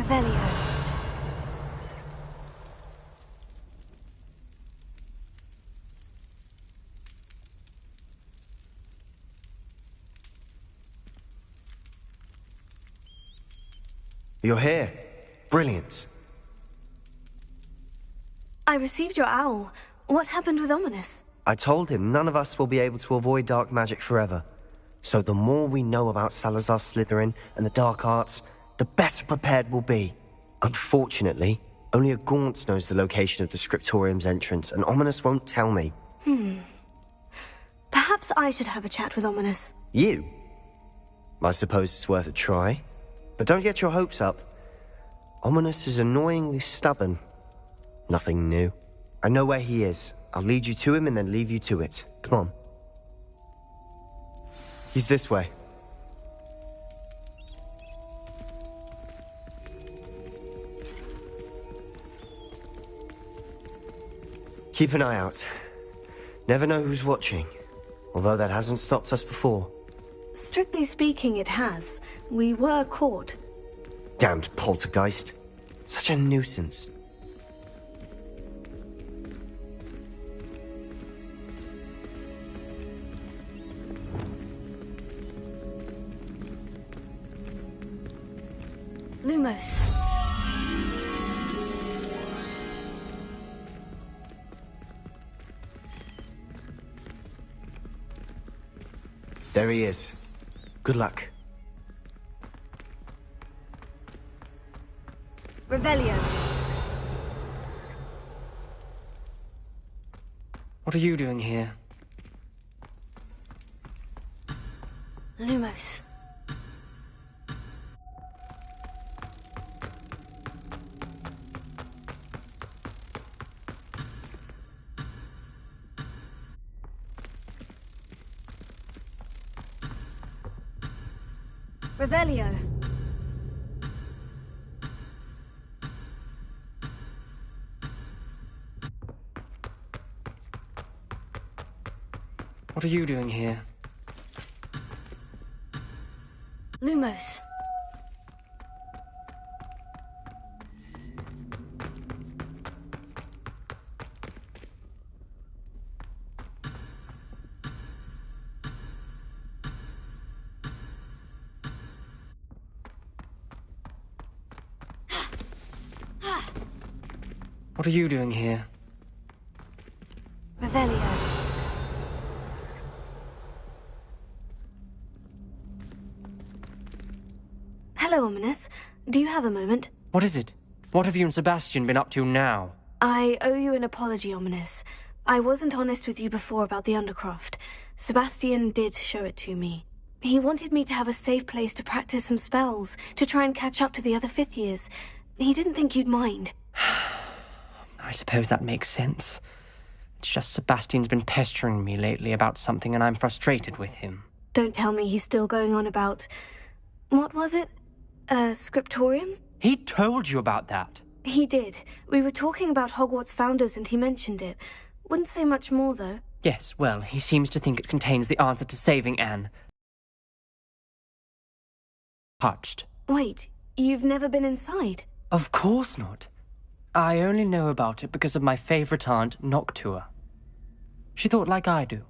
Revelio. You're here. Brilliant. I received your owl. What happened with Ominous? I told him none of us will be able to avoid dark magic forever. So the more we know about Salazar Slytherin and the dark arts, the better prepared we'll be. Unfortunately, only a Gaunt knows the location of the Scriptorium's entrance, and Ominous won't tell me. Perhaps I should have a chat with Ominous. You? I suppose it's worth a try. But don't get your hopes up. Ominous is annoyingly stubborn. Nothing new. I know where he is. I'll lead you to him and then leave you to it. Come on. He's this way. Keep an eye out. Never know who's watching. Although that hasn't stopped us before. Strictly speaking, it has. We were caught. Damned poltergeist. Such a nuisance. Lumos. There he is. Good luck. Revelio. What are you doing here? Lumos. Revelio. What are you doing here? Lumos. What are you doing here? Revelio. Hello, Ominous. Do you have a moment? What is it? What have you and Sebastian been up to now? I owe you an apology, Ominous. I wasn't honest with you before about the Undercroft. Sebastian did show it to me. He wanted me to have a safe place to practice some spells, to try and catch up to the other fifth years. He didn't think you'd mind. I suppose that makes sense. It's just Sebastian's been pestering me lately about something and I'm frustrated with him. Don't tell me he's still going on about... What was it? Scriptorium? He told you about that? He did. We were talking about Hogwarts founders and he mentioned it. Wouldn't say much more, though. Yes, well, he seems to think it contains the answer to saving Anne. Touched. Wait, you've never been inside? Of course not. I only know about it because of my favourite aunt, Noctua. She thought like I do.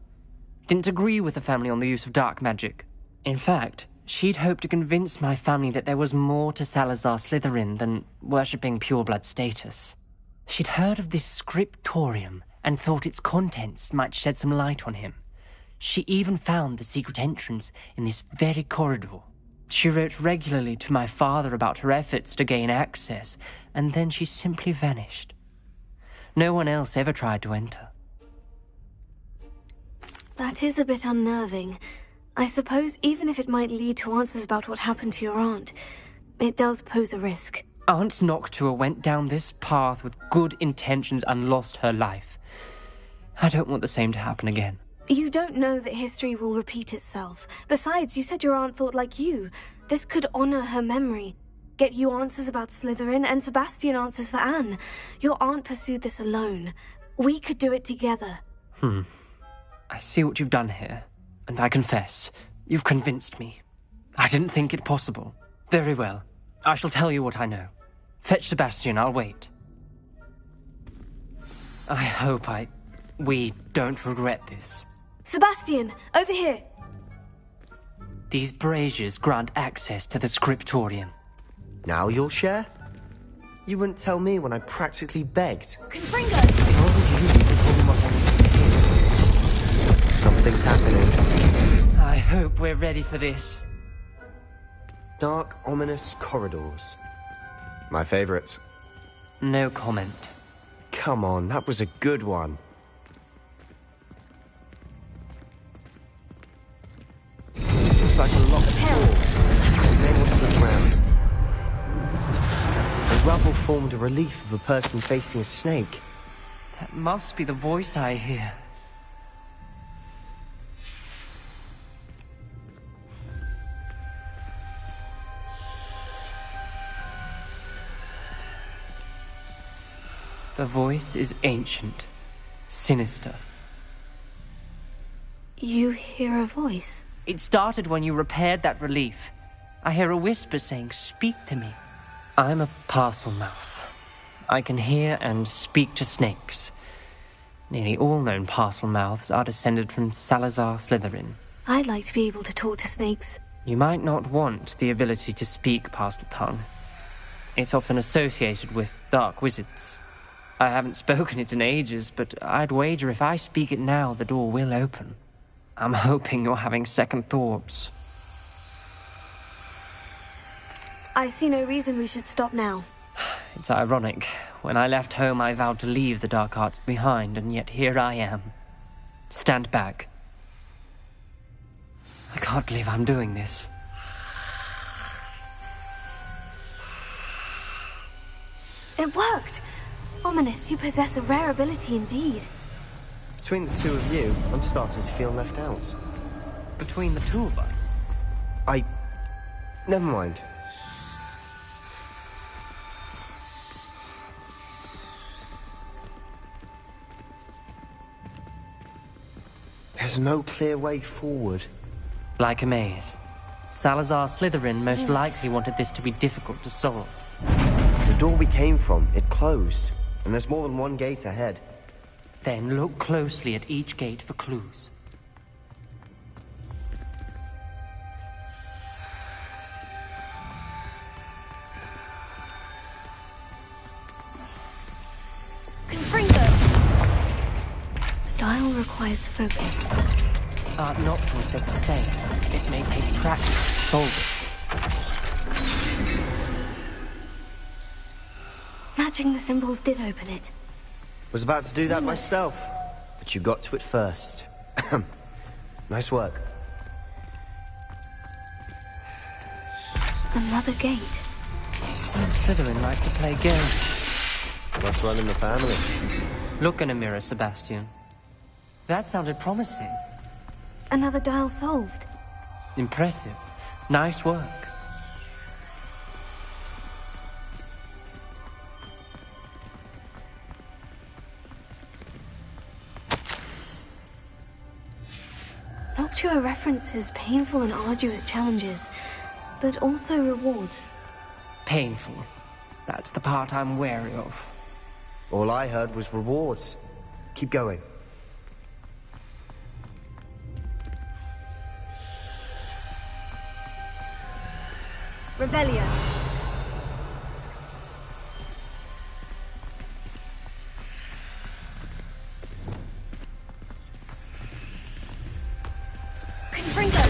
Didn't agree with the family on the use of dark magic. In fact, she'd hoped to convince my family that there was more to Salazar Slytherin than worshipping pureblood status. She'd heard of this scriptorium and thought its contents might shed some light on him. She even found the secret entrance in this very corridor. She wrote regularly to my father about her efforts to gain access, and then she simply vanished. No one else ever tried to enter. That is a bit unnerving. I suppose even if it might lead to answers about what happened to your aunt, it does pose a risk. Aunt Noctua went down this path with good intentions and lost her life. I don't want the same to happen again. You don't know that history will repeat itself. Besides, you said your aunt thought like you. This could honor her memory. Get you answers about Slytherin and Sebastian answers for Anne. Your aunt pursued this alone. We could do it together. I see what you've done here, and I confess, you've convinced me. I didn't think it possible. Very well. I shall tell you what I know. Fetch Sebastian, I'll wait. I hope we don't regret this. Sebastian, over here! These braziers grant access to the scriptorium. Now you'll share? You wouldn't tell me when I practically begged. Confringo! It wasn't you who told me what I needed to Something's happening. hear. I hope we're ready for this. Dark, ominous corridors. My favorite. No comment. Come on, that was a good one. Looks like a locked door. Then what's the ground? The rubble formed a relief of a person facing a snake. That must be the voice I hear. The voice is ancient, sinister. You hear a voice? It started when you repaired that relief. I hear a whisper saying, "Speak to me." I'm a parcel mouth. I can hear and speak to snakes. Nearly all known parcel mouths are descended from Salazar Slytherin. I'd like to be able to talk to snakes. You might not want the ability to speak parcel tongue. It's often associated with dark wizards. I haven't spoken it in ages, but I'd wager if I speak it now, the door will open. I'm hoping you're having second thoughts. I see no reason we should stop now. It's ironic. When I left home, I vowed to leave the dark arts behind, and yet here I am. Stand back. I can't believe I'm doing this. It worked! Ominous, you possess a rare ability indeed. Between the two of you, I'm starting to feel left out. Between the two of us? Never mind. There's no clear way forward. Like a maze. Salazar Slytherin most likely wanted this to be difficult to solve. The door we came from, it closed. And there's more than one gate ahead. Then look closely at each gate for clues. Confringo! The dial requires focus. Art Nocturne said the same. It may take practice to solve it. Matching the symbols did open it. Was about to do that myself, but you got to it first. Nice work. Another gate. Seems Slytherin like to play games. Must run in the family. Look in a mirror, Sebastian. That sounded promising. Another dial solved. Impressive. Nice work. Noctua references painful and arduous challenges, but also rewards. Painful. That's the part I'm wary of. All I heard was rewards. Keep going. Revelio. Confringo.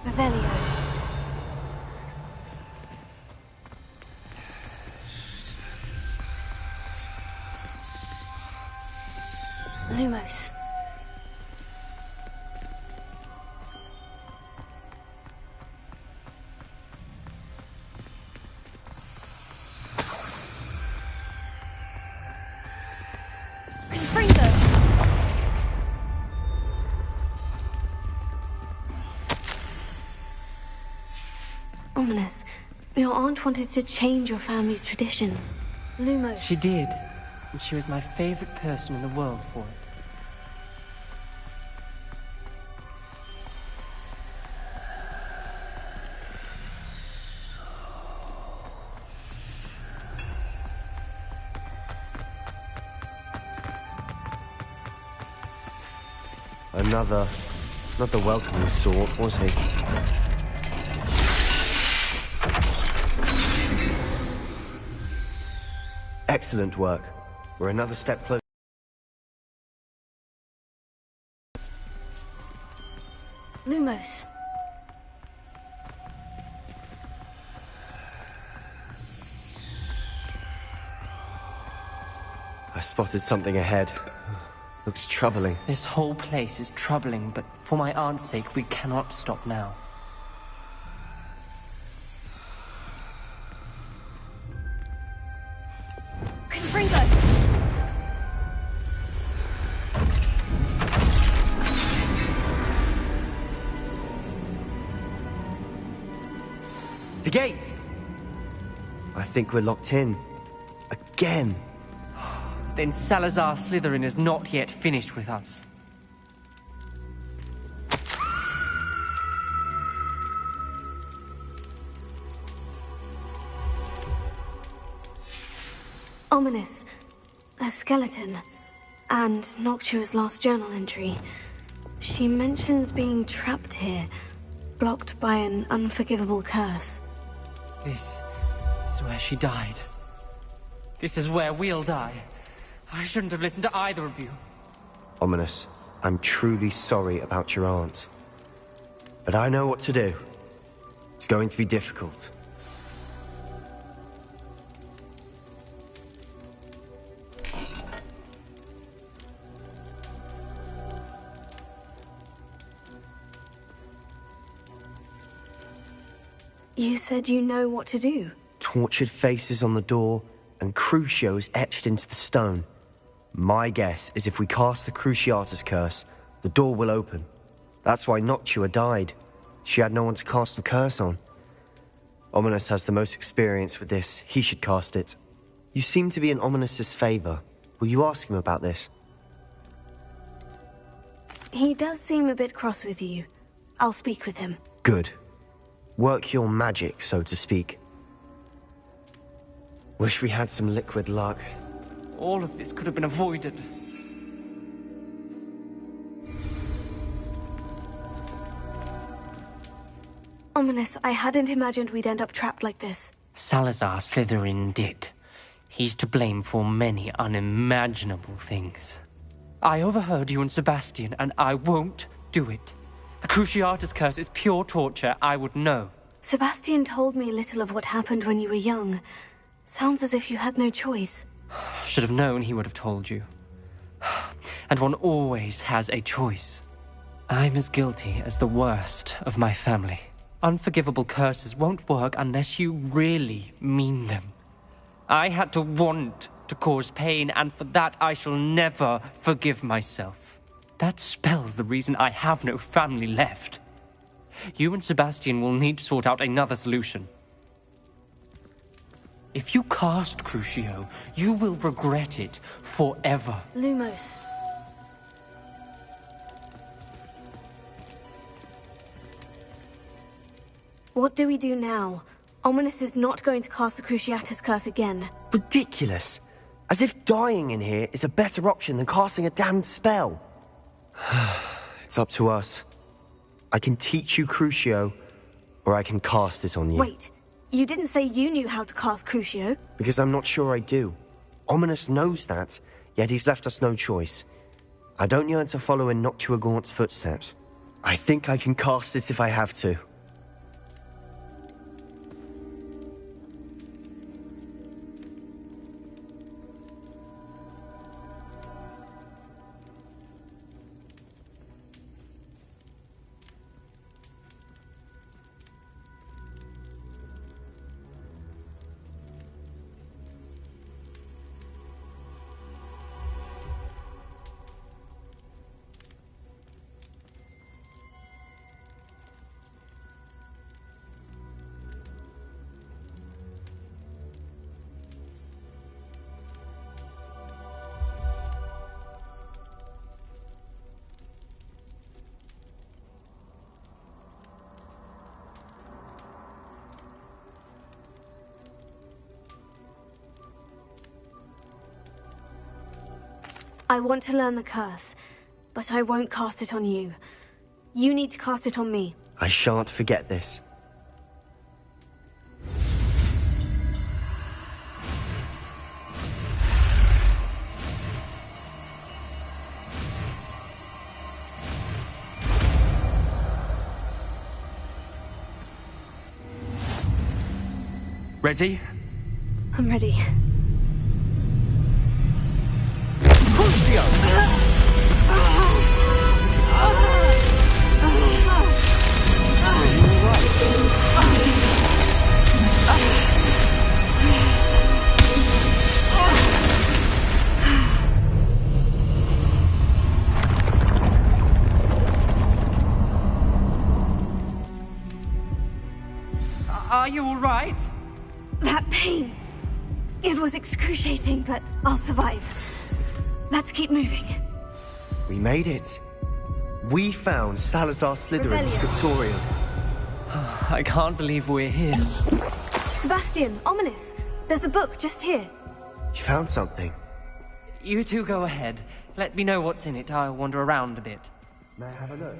Revelio. Lumos. Confringo. Ominous. Your aunt wanted to change your family's traditions. Lumos. She did. And she was my favorite person in the world for it. Another... not the welcoming sort, was he? Excellent work. We're another step closer. Lumos. I spotted something ahead. Looks troubling. This whole place is troubling, but for my aunt's sake, we cannot stop now. Confringo! The gate! I think we're locked in. Again. Then Salazar Slytherin is not yet finished with us. Ominous. A skeleton. And Noctua's last journal entry. She mentions being trapped here, blocked by an unforgivable curse. This is where she died. This is where we'll die. I shouldn't have listened to either of you. Ominous, I'm truly sorry about your aunt. But I know what to do. It's going to be difficult. You said you know what to do. Tortured faces on the door, and Crucios etched into the stone. My guess is if we cast the Cruciatus curse, the door will open. That's why Noctua died. She had no one to cast the curse on. Ominous has the most experience with this. He should cast it. You seem to be in Ominous's favor. Will you ask him about this? He does seem a bit cross with you. I'll speak with him. Good. Work your magic, so to speak. Wish we had some liquid luck. All of this could have been avoided. Ominous, I hadn't imagined we'd end up trapped like this. Salazar Slytherin did. He's to blame for many unimaginable things. I overheard you and Sebastian, and I won't do it. The Cruciatus curse is pure torture. I would know. Sebastian told me a little of what happened when you were young. Sounds as if you had no choice. Should have known he would have told you. And one always has a choice. I'm as guilty as the worst of my family. Unforgivable curses won't work unless you really mean them. I had to want to cause pain, and for that I shall never forgive myself. That spells the reason I have no family left. You and Sebastian will need to sort out another solution. If you cast Crucio, you will regret it forever. Lumos. What do we do now? Ominous is not going to cast the Cruciatus curse again. Ridiculous! As if dying in here is a better option than casting a damned spell. It's up to us. I can teach you Crucio, or I can cast it on you. Wait, you didn't say you knew how to cast Crucio? Because I'm not sure I do. Ominous knows that, yet he's left us no choice. I don't yearn to follow in Noctua Gaunt's footsteps. I think I can cast it if I have to. I want to learn the curse. but I won't cast it on you. You need to cast it on me. I shan't forget this. Ready? I'm ready. Are you all right? That pain. It was excruciating, but I'll survive. Let's keep moving. We made it. We found Salazar Slytherin's Rebellion. scriptorium. I can't believe we're here. Sebastian, ominous. There's a book just here. You found something. You two go ahead. Let me know what's in it. I'll wander around a bit. May I have a look?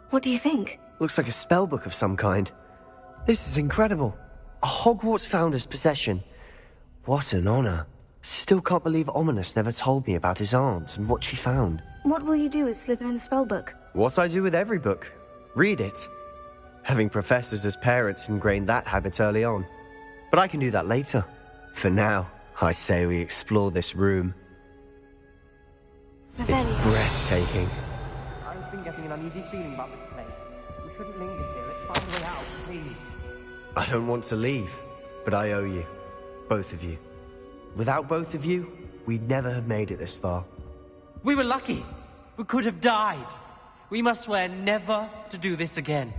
What do you think? Looks like a spellbook of some kind. This is incredible. A Hogwarts founder's possession. What an honor. Still can't believe Ominous never told me about his aunt and what she found. What will you do with Slytherin's spellbook? What I do with every book. Read it. Having professors as parents ingrained that habit early on. But I can do that later. For now, I say we explore this room. It's Revelio. breathtaking. I've been getting an uneasy feeling about this place. We shouldn't linger here. Let's find a way out, please. I don't want to leave, but I owe you. Both of you. Without both of you, we'd never have made it this far. We were lucky. We could have died. We must swear never to do this again.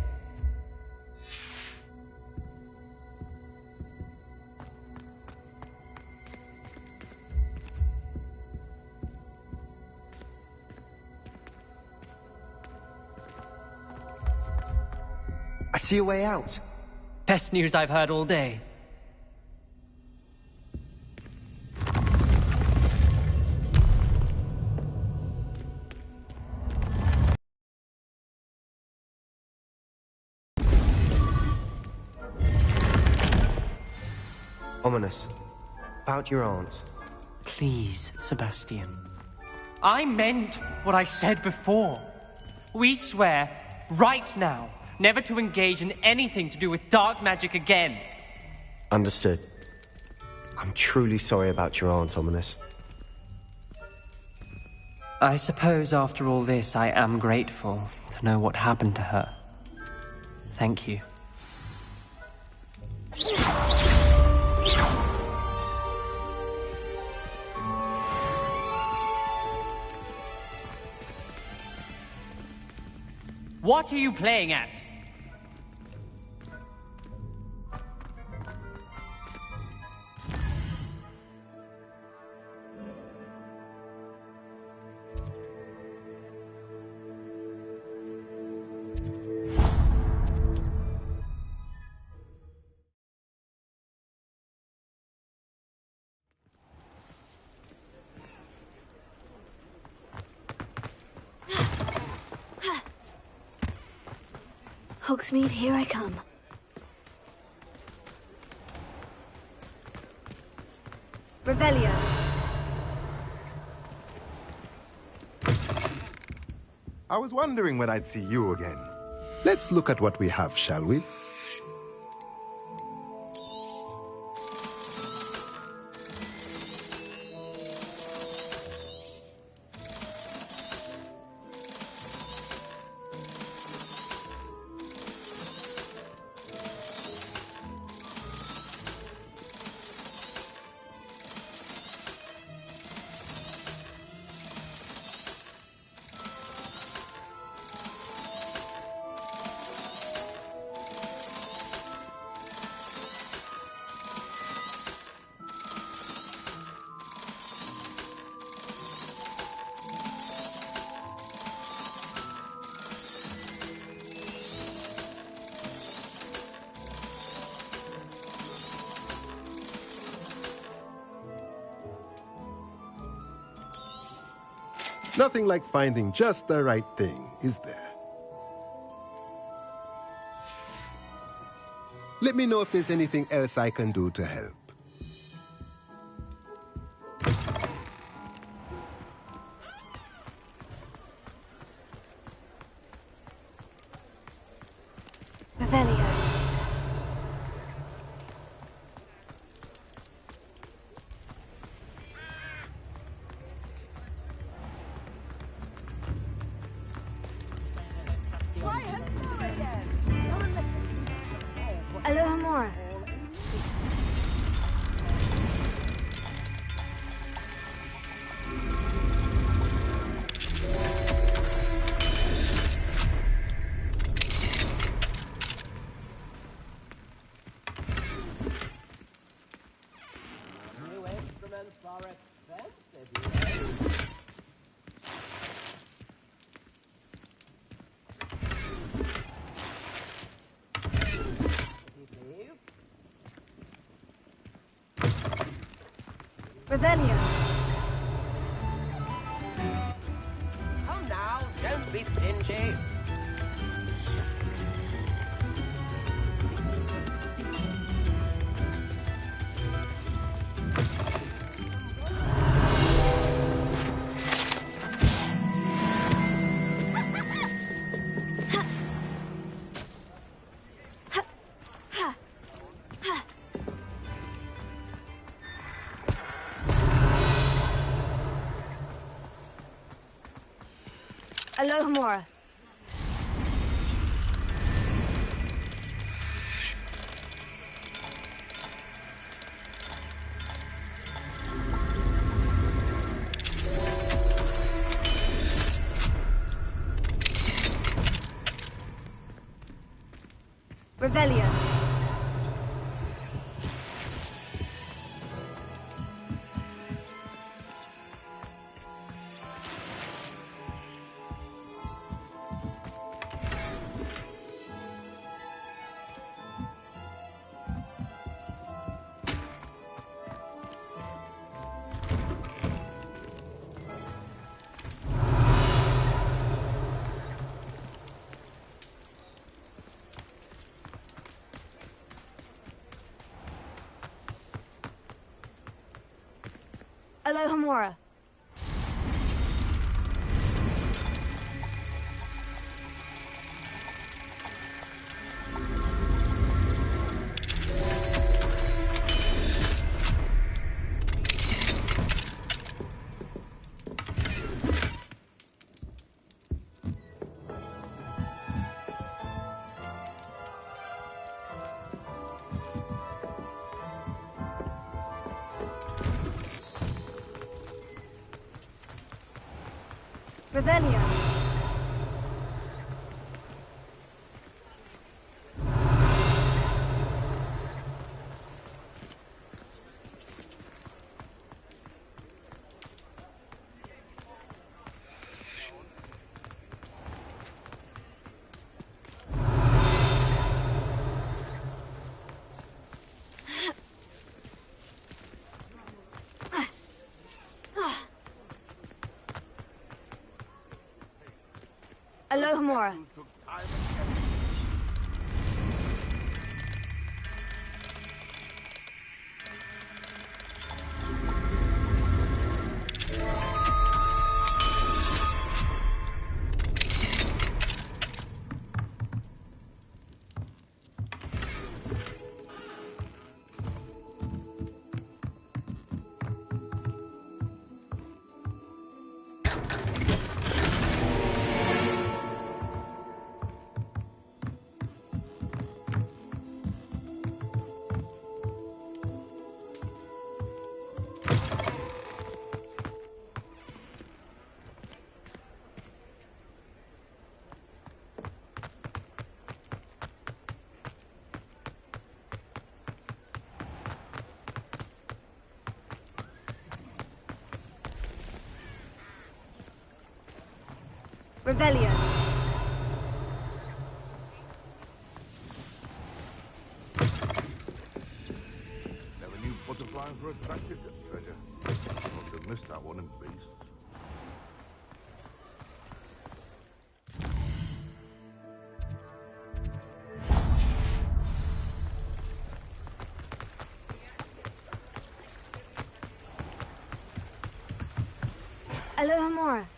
I see a way out. Best news I've heard all day. Ominous. About your aunt. Please, Sebastian. I meant what I said before. We swear, right now, never to engage in anything to do with dark magic again. Understood. I'm truly sorry about your aunt, Ominous. I suppose after all this, I am grateful to know what happened to her. Thank you. What are you playing at? Hogsmeade, here I come. Revelio. I was wondering when I'd see you again. Let's look at what we have, shall we? Nothing like finding just the right thing, is there? Let me know if there's anything else I can do to help. Revelio. Alohomora. New instruments are expensive, Revelio. Come now, don't be stingy. Alohomora. Revelio. Alohomora. Revelio. Alohomora. Revelio. Never knew butterflies were attracted to treasure. Must have missed that one in beasts. Aloha Mora.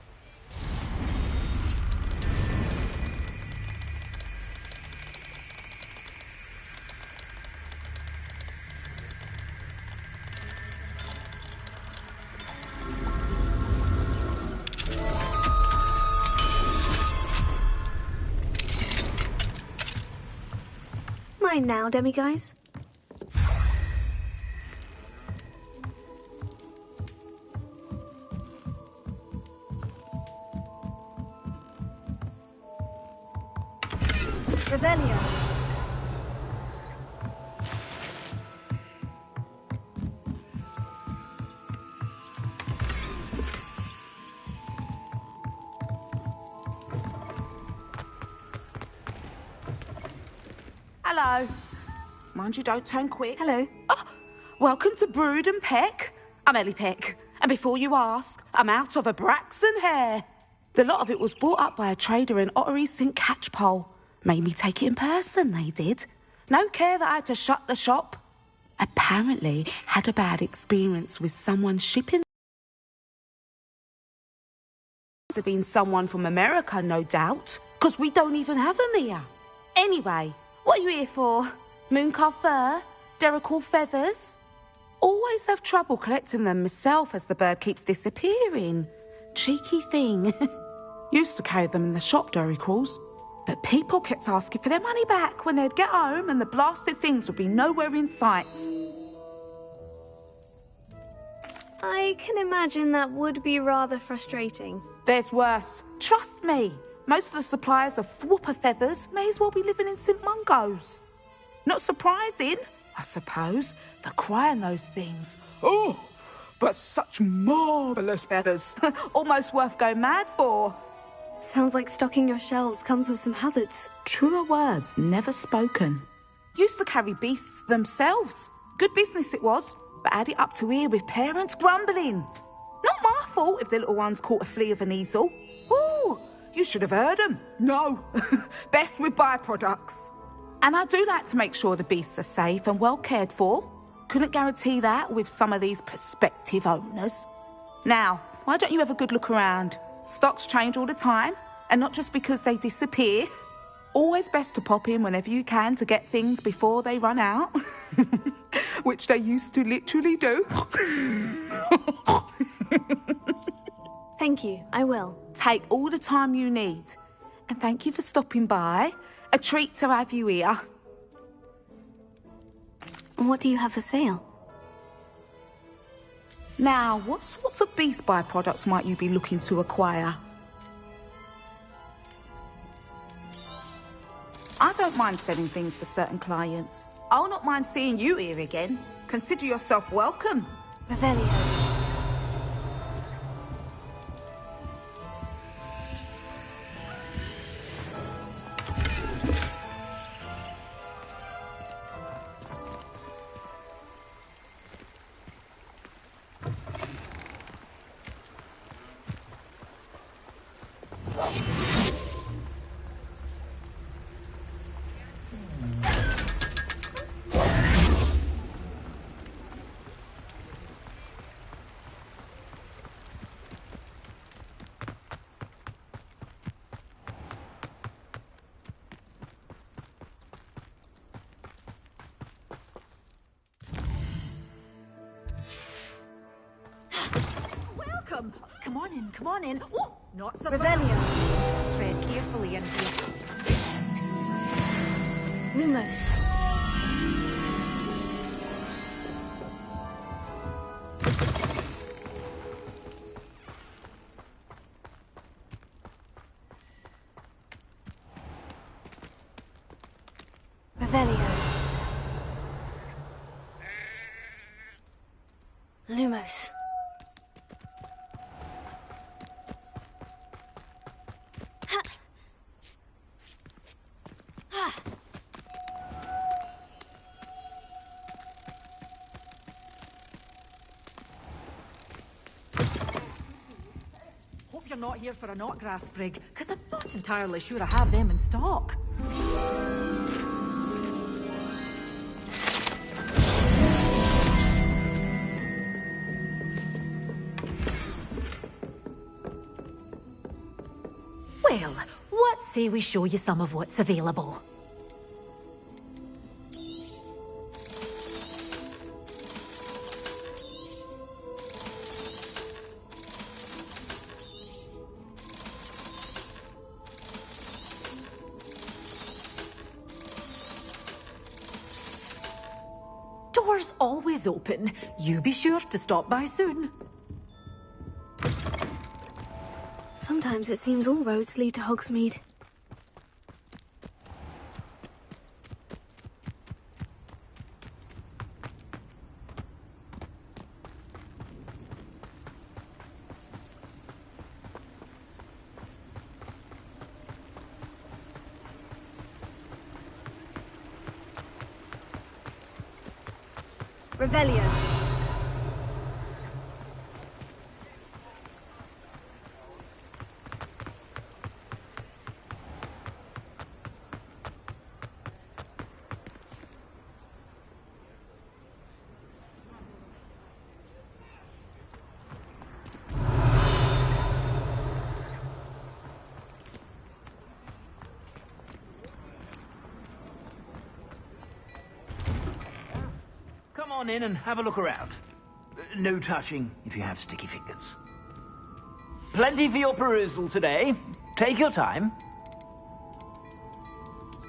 Mine now, demi-guys. Revelio. Hello. Mind you don't turn quick. Hello. Oh, welcome to Brood and Peck. I'm Ellie Peck. And before you ask, I'm out of a Braxton hair. The lot of it was bought up by a trader in Ottery St. Catchpole. Made me take it in person, they did. No care that I had to shut the shop. Apparently had a bad experience with someone shipping. Must have been someone from America, no doubt. Because we don't even have them here. Anyway, what are you here for? Mooncar fur? Derrickle feathers? Always have trouble collecting them myself as the bird keeps disappearing. Cheeky thing. Used to carry them in the shop, Derrickles. But people kept asking for their money back when they'd get home and the blasted things would be nowhere in sight. I can imagine that would be rather frustrating. There's worse. Trust me. Most of the suppliers of whooper feathers may as well be living in St. Mungo's. Not surprising, I suppose, the cry on those things. Oh, but such marvellous feathers. Almost worth going mad for. Sounds like stocking your shelves comes with some hazards. Truer words never spoken. Used to carry beasts themselves. Good business it was, but add it up to here with parents grumbling. Not my fault if the little ones caught a flea of an easel. Ooh, you should have heard them. No, best with byproducts. And I do like to make sure the beasts are safe and well cared for. Couldn't guarantee that with some of these prospective owners. Now, why don't you have a good look around? Stocks change all the time, and not just because they disappear. Always best to pop in whenever you can to get things before they run out. Which they used to literally do. Thank you, I will. Take all the time you need. And thank you for stopping by. A treat to have you here. What do you have for sale? Now, what sorts of beast byproducts might you be looking to acquire? I don't mind selling things for certain clients. I'll not mind seeing you here again. Consider yourself welcome. Revelio. Come on in. Ooh, not so Revelio. Tread carefully in here. Lumos. Revelio. Lumos. Hope you're not here for a knotgrass sprig, because I'm not entirely sure I have them in stock. Well, what say we show you some of what's available? Doors always open. You be sure to stop by soon. Sometimes it seems all roads lead to Hogsmeade. Revelio. Come on in and have a look around. No touching if you have sticky fingers. Plenty for your perusal today. Take your time.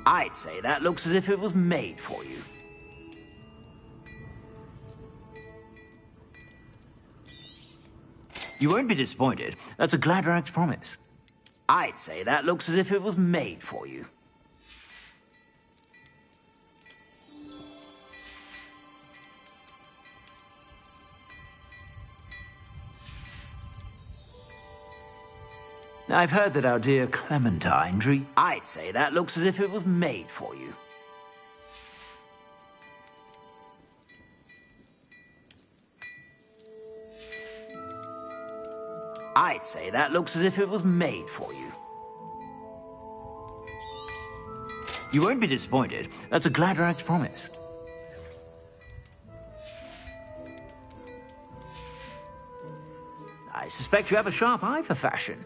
I'd say that looks as if it was made for you. You won't be disappointed. That's a Gladrag's promise. I'd say that looks as if it was made for you. I've heard that our dear Clementine drew... I'd say that looks as if it was made for you. I'd say that looks as if it was made for you. You won't be disappointed. That's a Gladrag's promise. I suspect you have a sharp eye for fashion.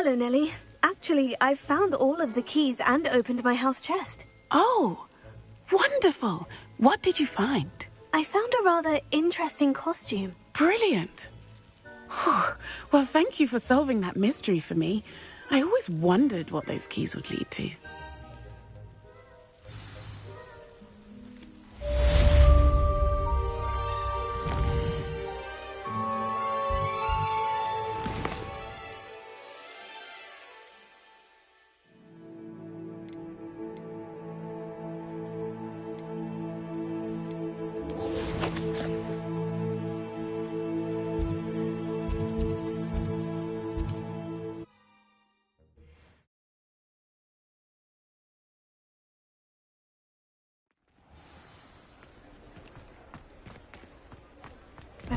Hello, Nellie. Actually, I've found all of the keys and opened my house chest. Oh, wonderful. What did you find? I found a rather interesting costume. Brilliant. Whew. Well, thank you for solving that mystery for me. I always wondered what those keys would lead to.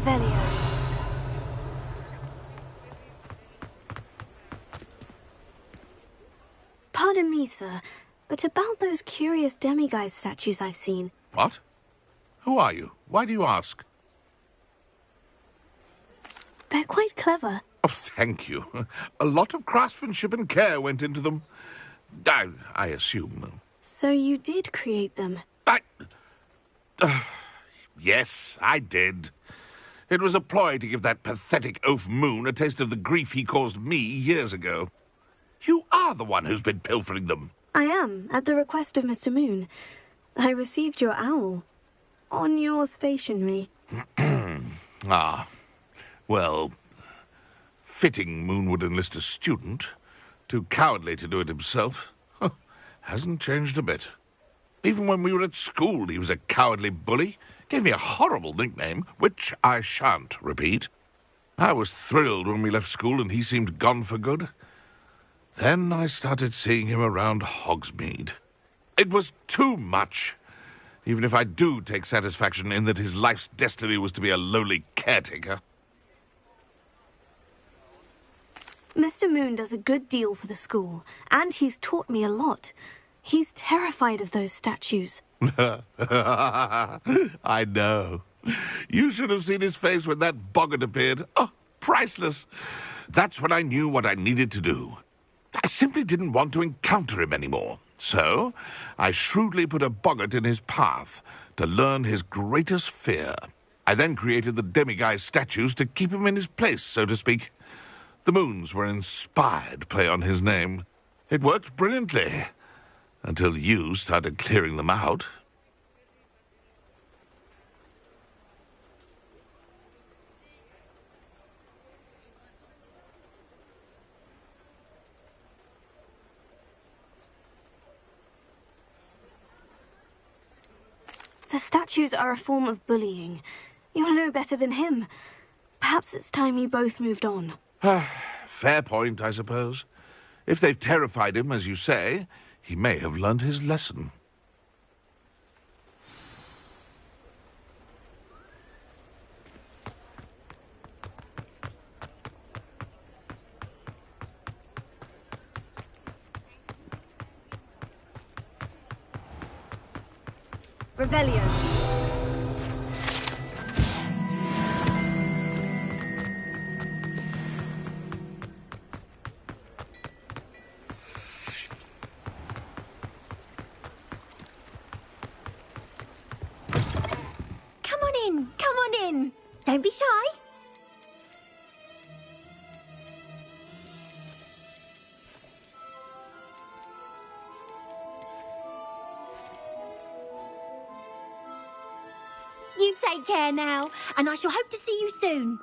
Revelio. Pardon me, sir, but about those curious demiguise statues I've seen. What? Who are you? Why do you ask? They're quite clever. Oh, thank you. A lot of craftsmanship and care went into them. I assume. So you did create them? Yes, I did. It was a ploy to give that pathetic oaf Moon a taste of the grief he caused me years ago. You are the one who's been pilfering them. I am, at the request of Mr. Moon. I received your owl. On your stationery. Ah. Well, fitting Moon would enlist a student. Too cowardly to do it himself. Hasn't changed a bit. Even when we were at school, he was a cowardly bully. Gave me a horrible nickname, which I shan't repeat. I was thrilled when we left school and he seemed gone for good. Then I started seeing him around Hogsmeade. It was too much. Even if I do take satisfaction in that his life's destiny was to be a lowly caretaker. Mr. Moon does a good deal for the school, and he's taught me a lot. He's terrified of those statues. I know. You should have seen his face when that boggart appeared. Oh, priceless. That's when I knew what I needed to do. I simply didn't want to encounter him anymore. So, I shrewdly put a boggart in his path to learn his greatest fear. I then created the demiguise statues to keep him in his place, so to speak. The Moons were an inspired play on his name. It worked brilliantly. Until you started clearing them out. The statues are a form of bullying. You'll know better than him. Perhaps it's time you both moved on. Fair point, I suppose. If they've terrified him, as you say, he may have learned his lesson. Revelio. Come on in. Don't be shy. You take care now, and I shall hope to see you soon.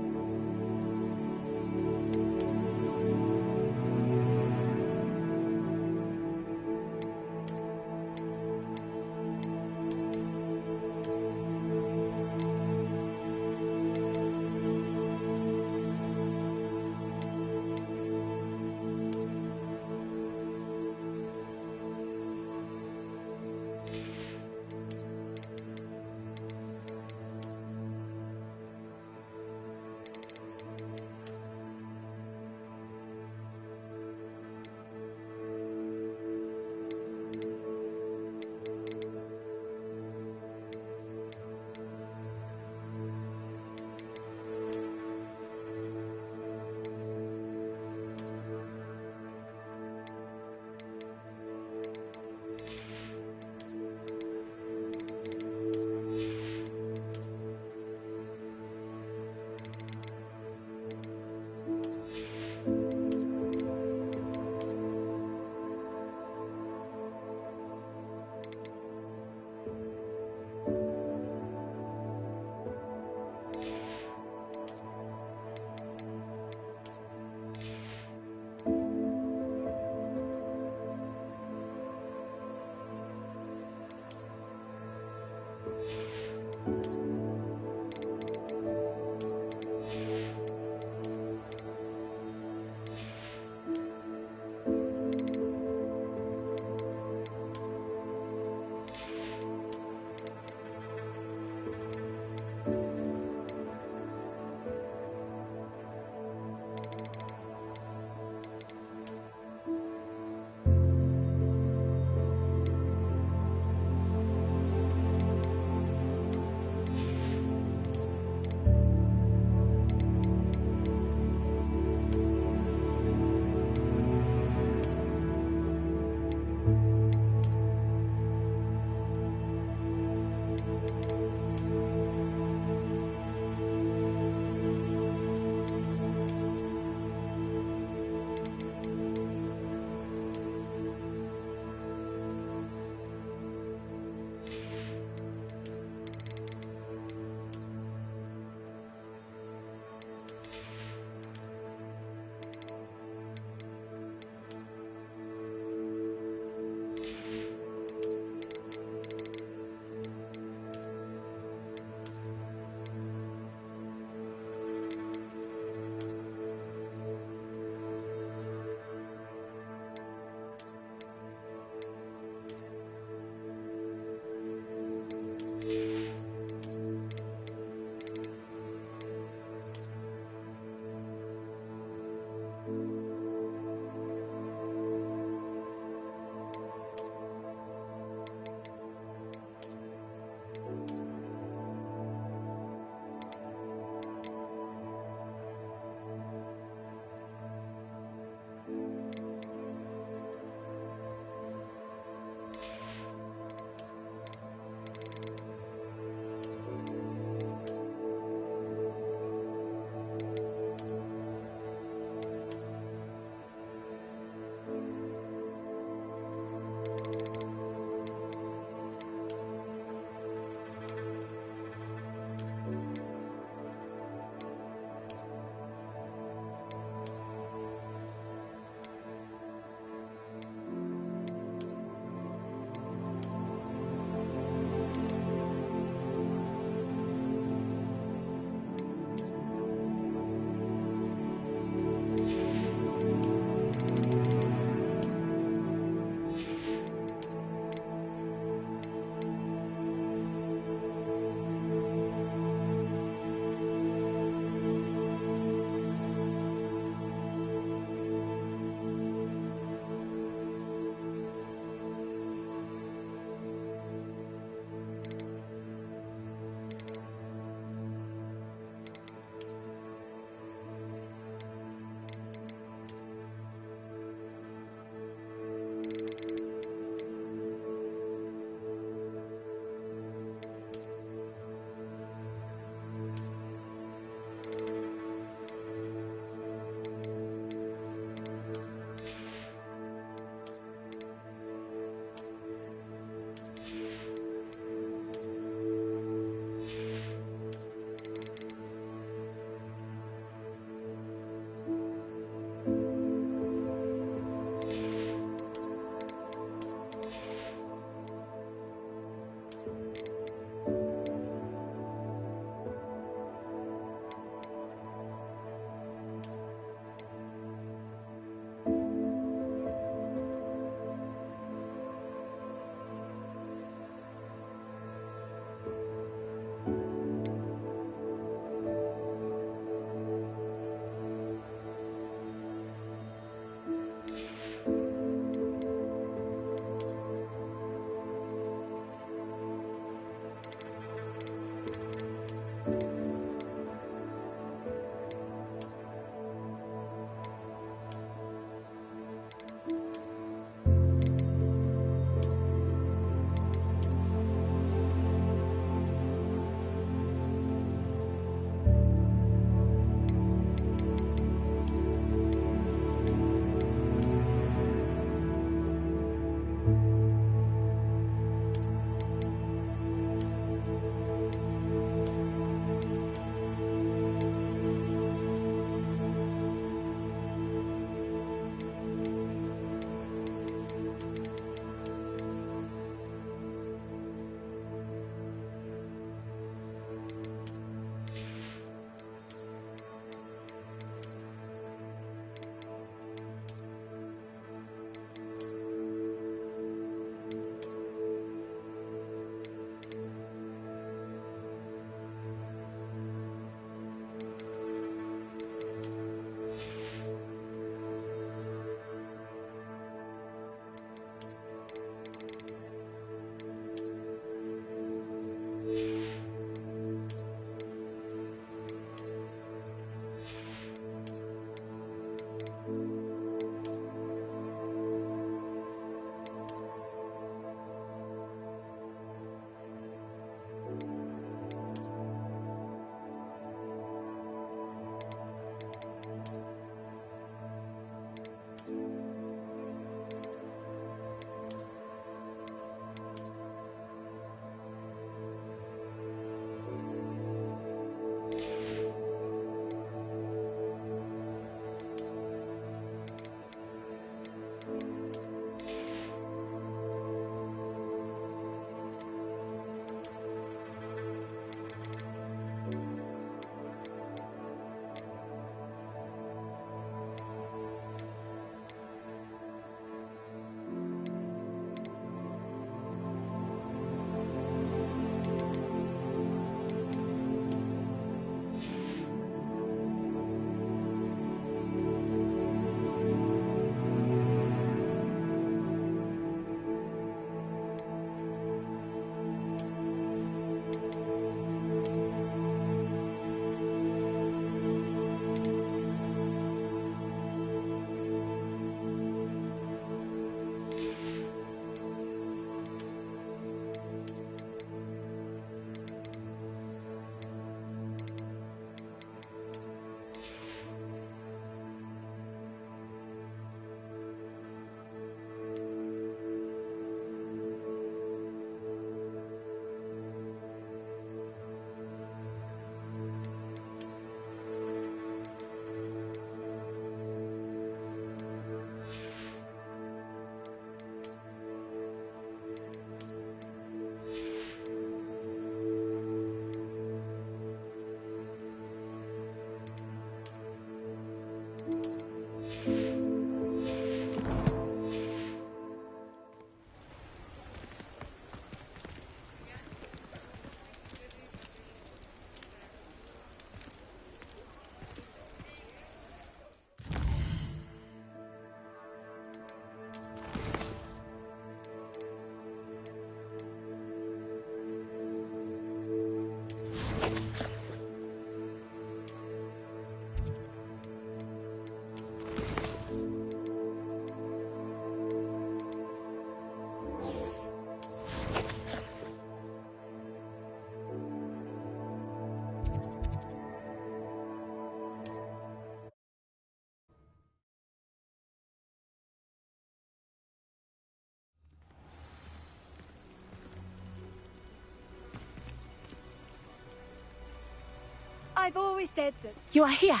I've always said that. You are here.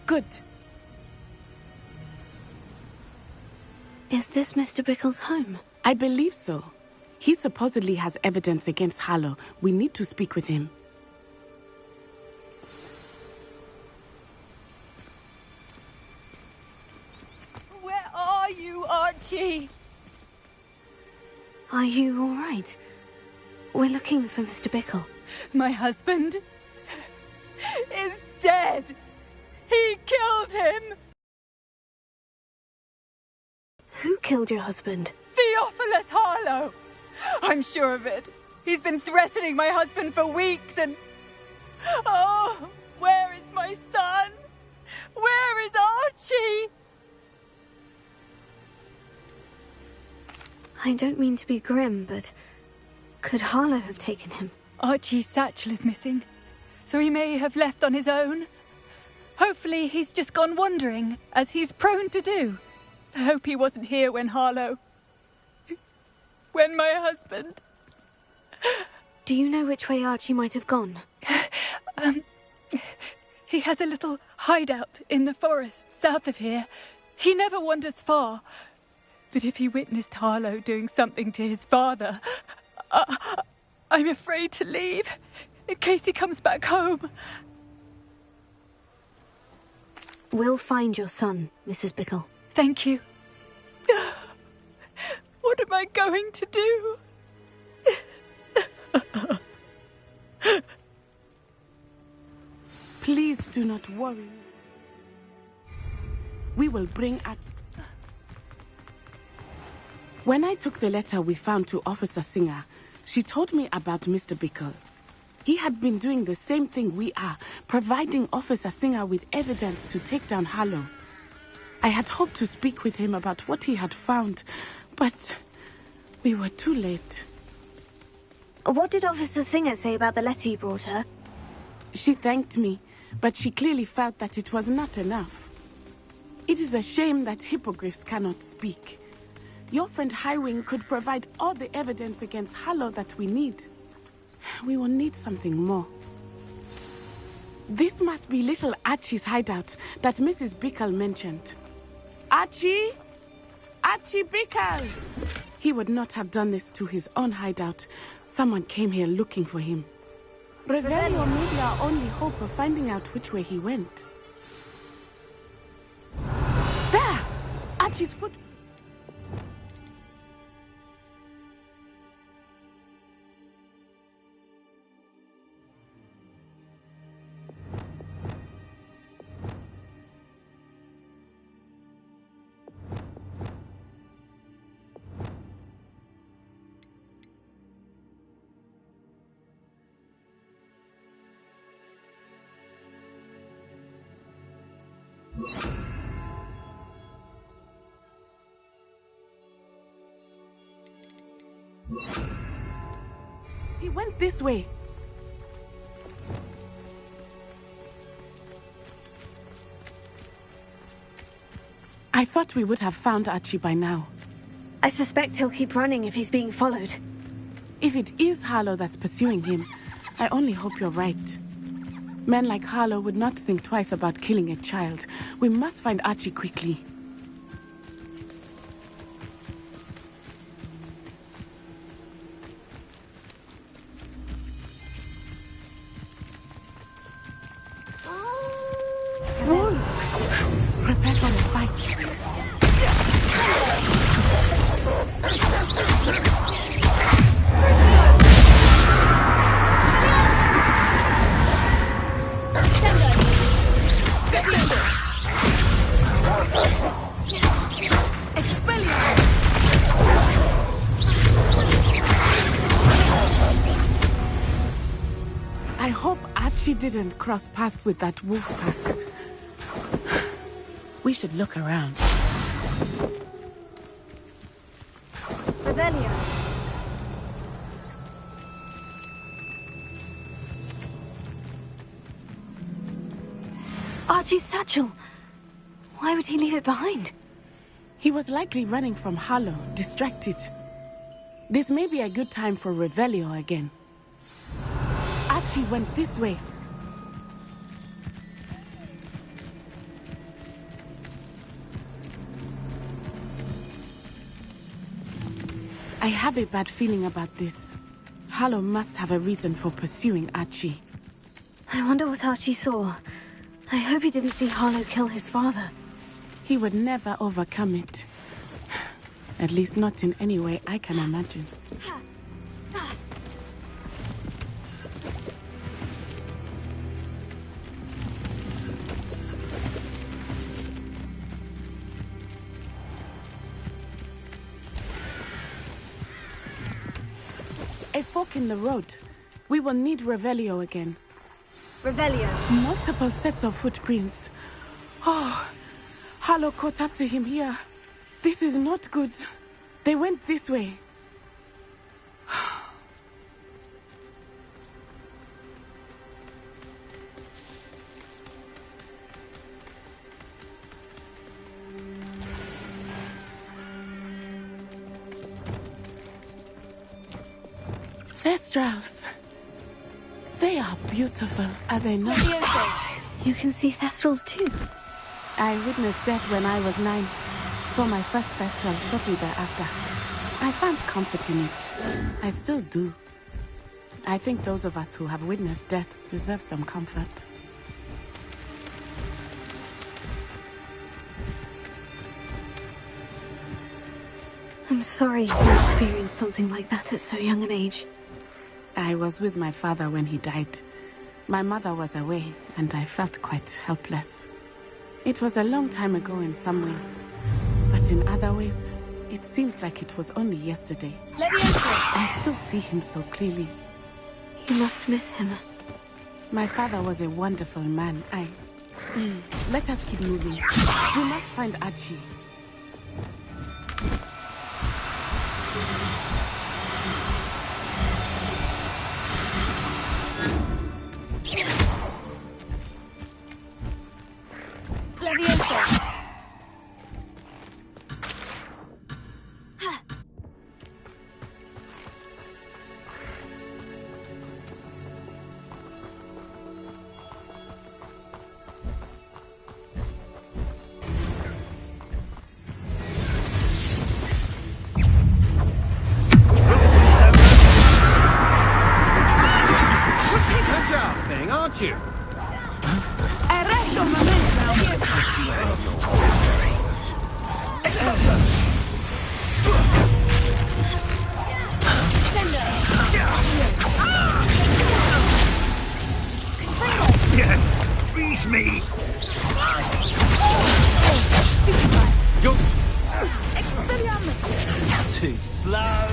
Good. Is this Mr. Bickle's home? I believe so. He supposedly has evidence against Harlow. We need to speak with him. Where are you, Archie? Are you all right? We're looking for Mr. Bickle. My husband is dead. He killed him. Who killed your husband? Theophilus Harlow. I'm sure of it. He's been threatening my husband for weeks and... Oh, where is my son? Where is Archie? I don't mean to be grim, but could Harlow have taken him? Archie's satchel is missing, so he may have left on his own. Hopefully he's just gone wandering, as he's prone to do. I hope he wasn't here when when my husband... Do you know which way Archie might have gone? He has a little hideout in the forest south of here. He never wanders far. But if he witnessed Harlow doing something to his father, I'm afraid to leave, in case he comes back home. We'll find your son, Mrs. Bickle. Thank you. What am I going to do? Please do not worry. We will bring at... When I took the letter we found to Officer Singer, she told me about Mr. Bickle. He had been doing the same thing we are, providing Officer Singer with evidence to take down Harlow. I had hoped to speak with him about what he had found, but we were too late. What did Officer Singer say about the letter you brought her? She thanked me, but she clearly felt that it was not enough. It is a shame that hippogriffs cannot speak. Your friend Highwing could provide all the evidence against Harlow that we need. We will need something more. This must be little Archie's hideout that Mrs. Bickle mentioned. Archie? Archie Bickle! He would not have done this to his own hideout. Someone came here looking for him. Revelio may be our only hope of finding out which way he went. There! Archie's foot... He went this way. I thought we would have found Archie by now. I suspect he'll keep running if he's being followed. If it is Harlow that's pursuing him, I only hope you're right. Men like Harlow would not think twice about killing a child. We must find Archie quickly. Wolves! Prepare for the fight. I hope Archie didn't cross paths with that wolf pack. We should look around. Revelio. Archie's satchel. Why would he leave it behind? He was likely running from Harlow, distracted. This may be a good time for Revelio again. Archie went this way. I have a bad feeling about this. Harlow must have a reason for pursuing Archie. I wonder what Archie saw. I hope he didn't see Harlow kill his father. He would never overcome it. At least not in any way I can imagine. A fork in the road. We will need Revelio again. Revelio. Multiple sets of footprints. Oh, Harlow caught up to him here. This is not good. They went this way. Thestrals. They are beautiful, are they not? You can see Thestrals too. I witnessed death when I was 9. Saw my first Thestral shortly thereafter. I found comfort in it. I still do. I think those of us who have witnessed death deserve some comfort. I'm sorry you experienced something like that at so young an age. I was with my father when he died. My mother was away, and I felt quite helpless. It was a long time ago in some ways, but in other ways, it seems like it was only yesterday. I still see him so clearly. You must miss him. My father was a wonderful man. Let us keep moving. We must find Archie. Aren't you? Freeze me! You're Too slow!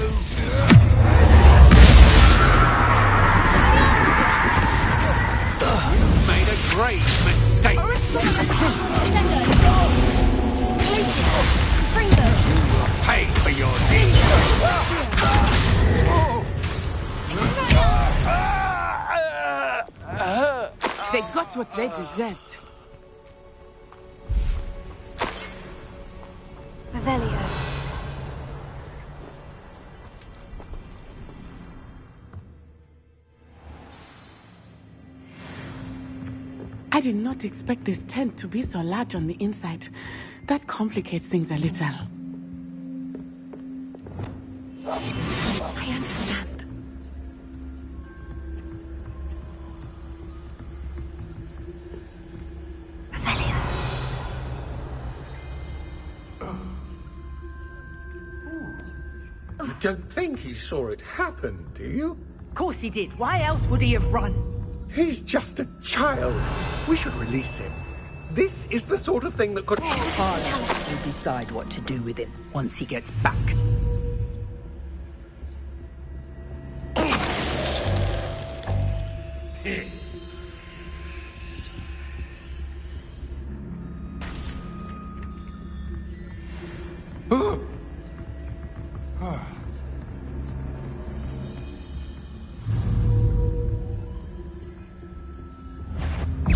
made a great mistake. Pay for your deeds. They got what they deserved. Revelio. I did not expect this tent to be so large on the inside. That complicates things a little. I understand. Revelio. You don't think he saw it happen, do you? Of course he did. Why else would he have run? He's just a child. We should release him. This is the sort of thing that could... Harlow will decide what to do with him once he gets back.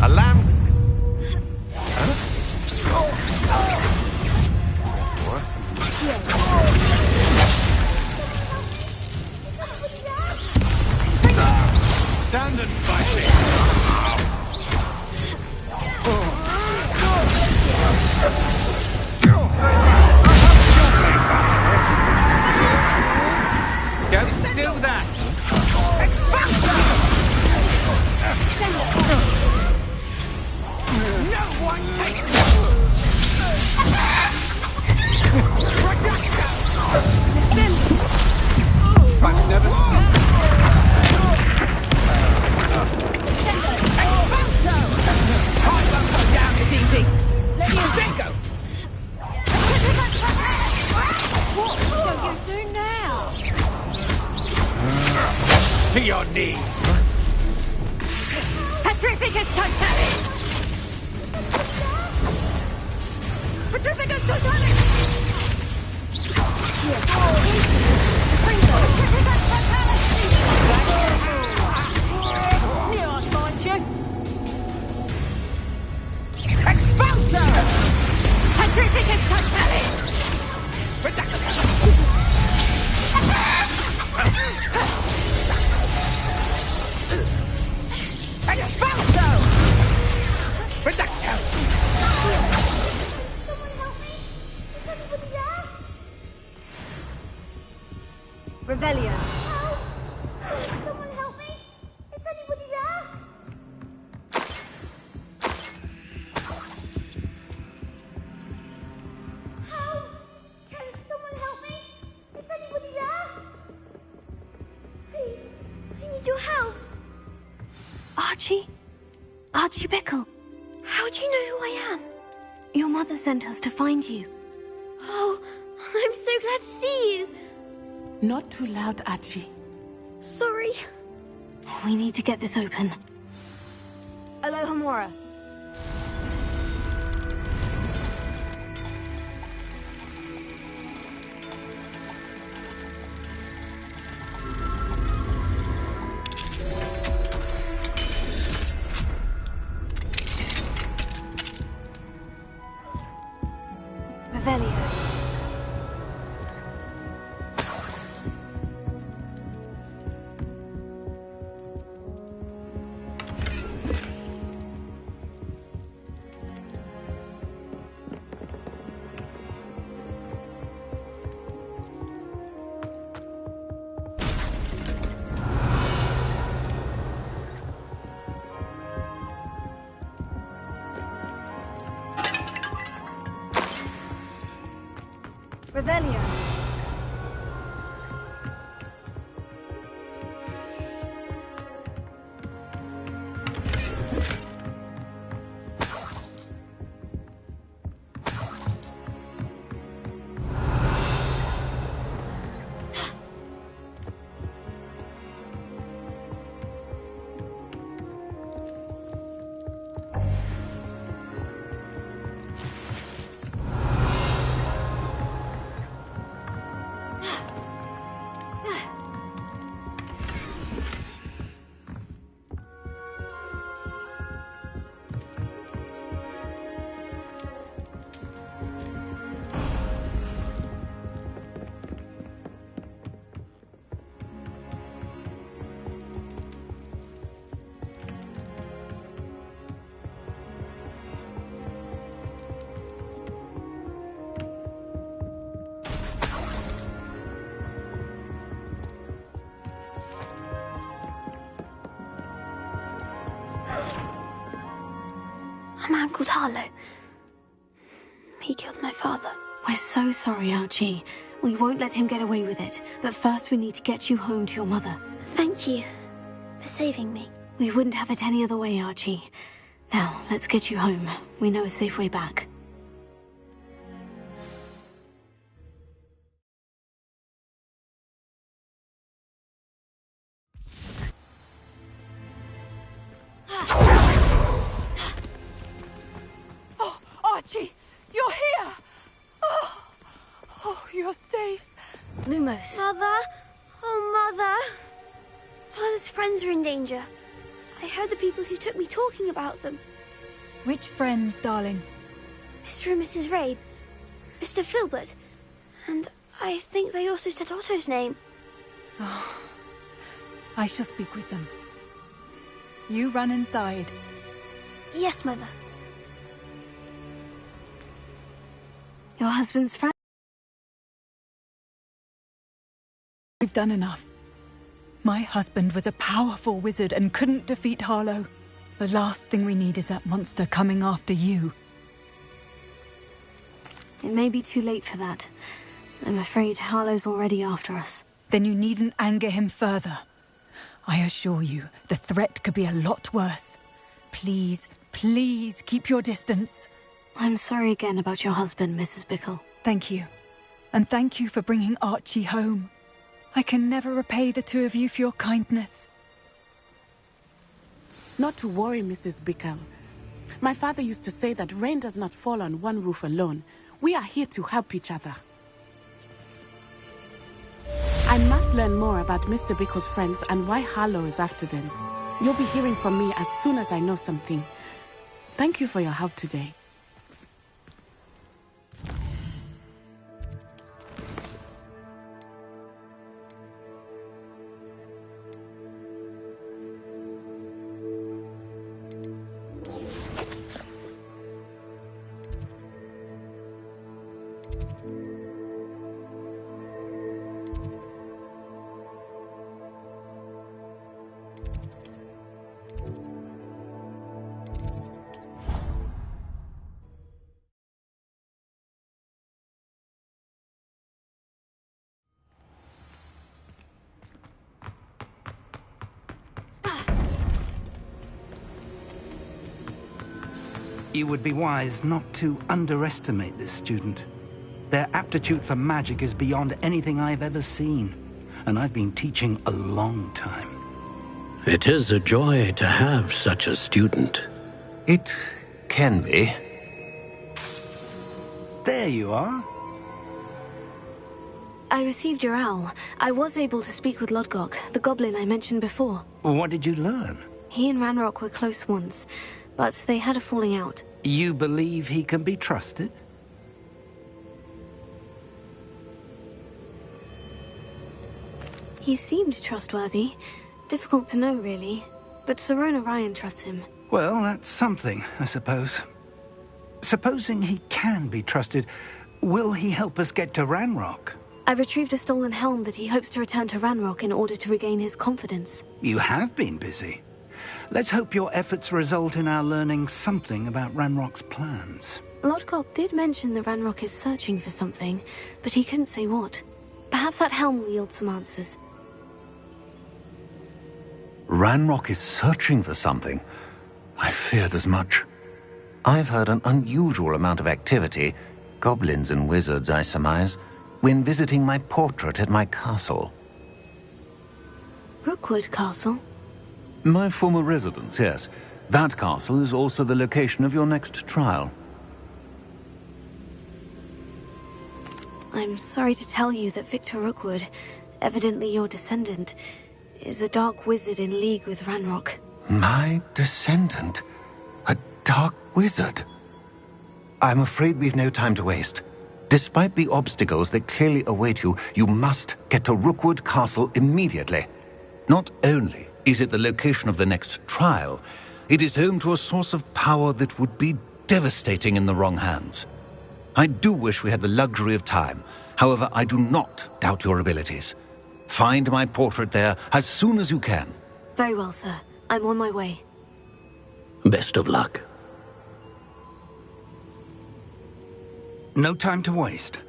A lamb. Stand and fight me. knees! Petrificus totalis! Petrificus totalis! Knew I'd find you! Expulsor! Petrificus totalis! Expulso! Reducto! Revelio. Someone help me! Is anybody there? Help! Can someone help me? Is anybody there? Please, I need your help. Archie? Archie Bickle. How do you know who I am? Your mother sent us to find you. Oh, I'm so glad to see you. Not too loud, Archie. Sorry. We need to get this open. Alohomora. Revelio. Revelio. A man called Harlow. He killed my father. We're so sorry, Archie. We won't let him get away with it. But first we need to get you home to your mother. Thank you for saving me. We wouldn't have it any other way, Archie. Now, let's get you home. We know a safe way back. Oh, Archie! You're here! Oh, you're safe. Lumos. Mother! Oh, Mother! Father's friends are in danger. I heard the people who took me talking about them. Which friends, darling? Mr. and Mrs. Rabe, Mr. Filbert, and I think they also said Otto's name. Oh, I shall speak with them. You run inside. Yes, Mother. Your husband's friend? We've done enough. My husband was a powerful wizard and couldn't defeat Harlow. The last thing we need is that monster coming after you. It may be too late for that. I'm afraid Harlow's already after us. Then you needn't anger him further. I assure you, the threat could be a lot worse. Please, please keep your distance. I'm sorry again about your husband, Mrs. Bickle. Thank you. And thank you for bringing Archie home. I can never repay the two of you for your kindness. Not to worry, Mrs. Bickle. My father used to say that rain does not fall on one roof alone. We are here to help each other. I must learn more about Mr. Bickle's friends and why Harlow is after them. You'll be hearing from me as soon as I know something. Thank you for your help today. You would be wise not to underestimate this student. Their aptitude for magic is beyond anything I've ever seen, and I've been teaching a long time. It is a joy to have such a student. It can be. There you are. I received your owl. I was able to speak with Lodgok, the goblin I mentioned before. What did you learn? He and Ranrock were close once, but they had a falling out. You believe he can be trusted? He seemed trustworthy. Difficult to know, really. But Sirona Ryan trusts him. Well, that's something, I suppose. Supposing he can be trusted, will he help us get to Ranrock? I've retrieved a stolen helm that he hopes to return to Ranrock in order to regain his confidence. You have been busy. Let's hope your efforts result in our learning something about Ranrock's plans. Lodgok did mention that Ranrock is searching for something, but he couldn't say what. Perhaps that helm will yield some answers. Ranrock is searching for something. I feared as much. I've heard an unusual amount of activity, goblins and wizards, I surmise, when visiting my portrait at my castle. Rookwood Castle? My former residence, yes. That castle is also the location of your next trial. I'm sorry to tell you that Victor Rookwood, evidently your descendant, is a dark wizard in league with Ranrock. My descendant? A dark wizard? I'm afraid we've no time to waste. Despite the obstacles that clearly await you, you must get to Rookwood Castle immediately. Not only is it the location of the next trial, it is home to a source of power that would be devastating in the wrong hands. I do wish we had the luxury of time. However, I do not doubt your abilities. Find my portrait there as soon as you can. Very well, sir. I'm on my way. Best of luck. No time to waste.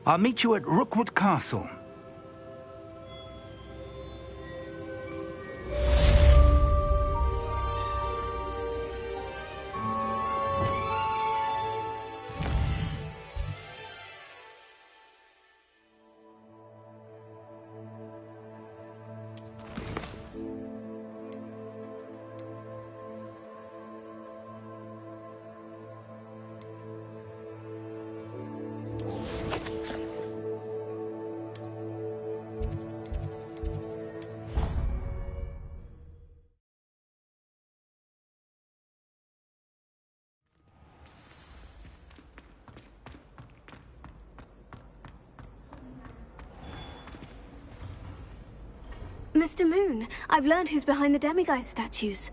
I'll meet you at Rookwood Castle. Mr. Moon, I've learned who's behind the Demiguise statues.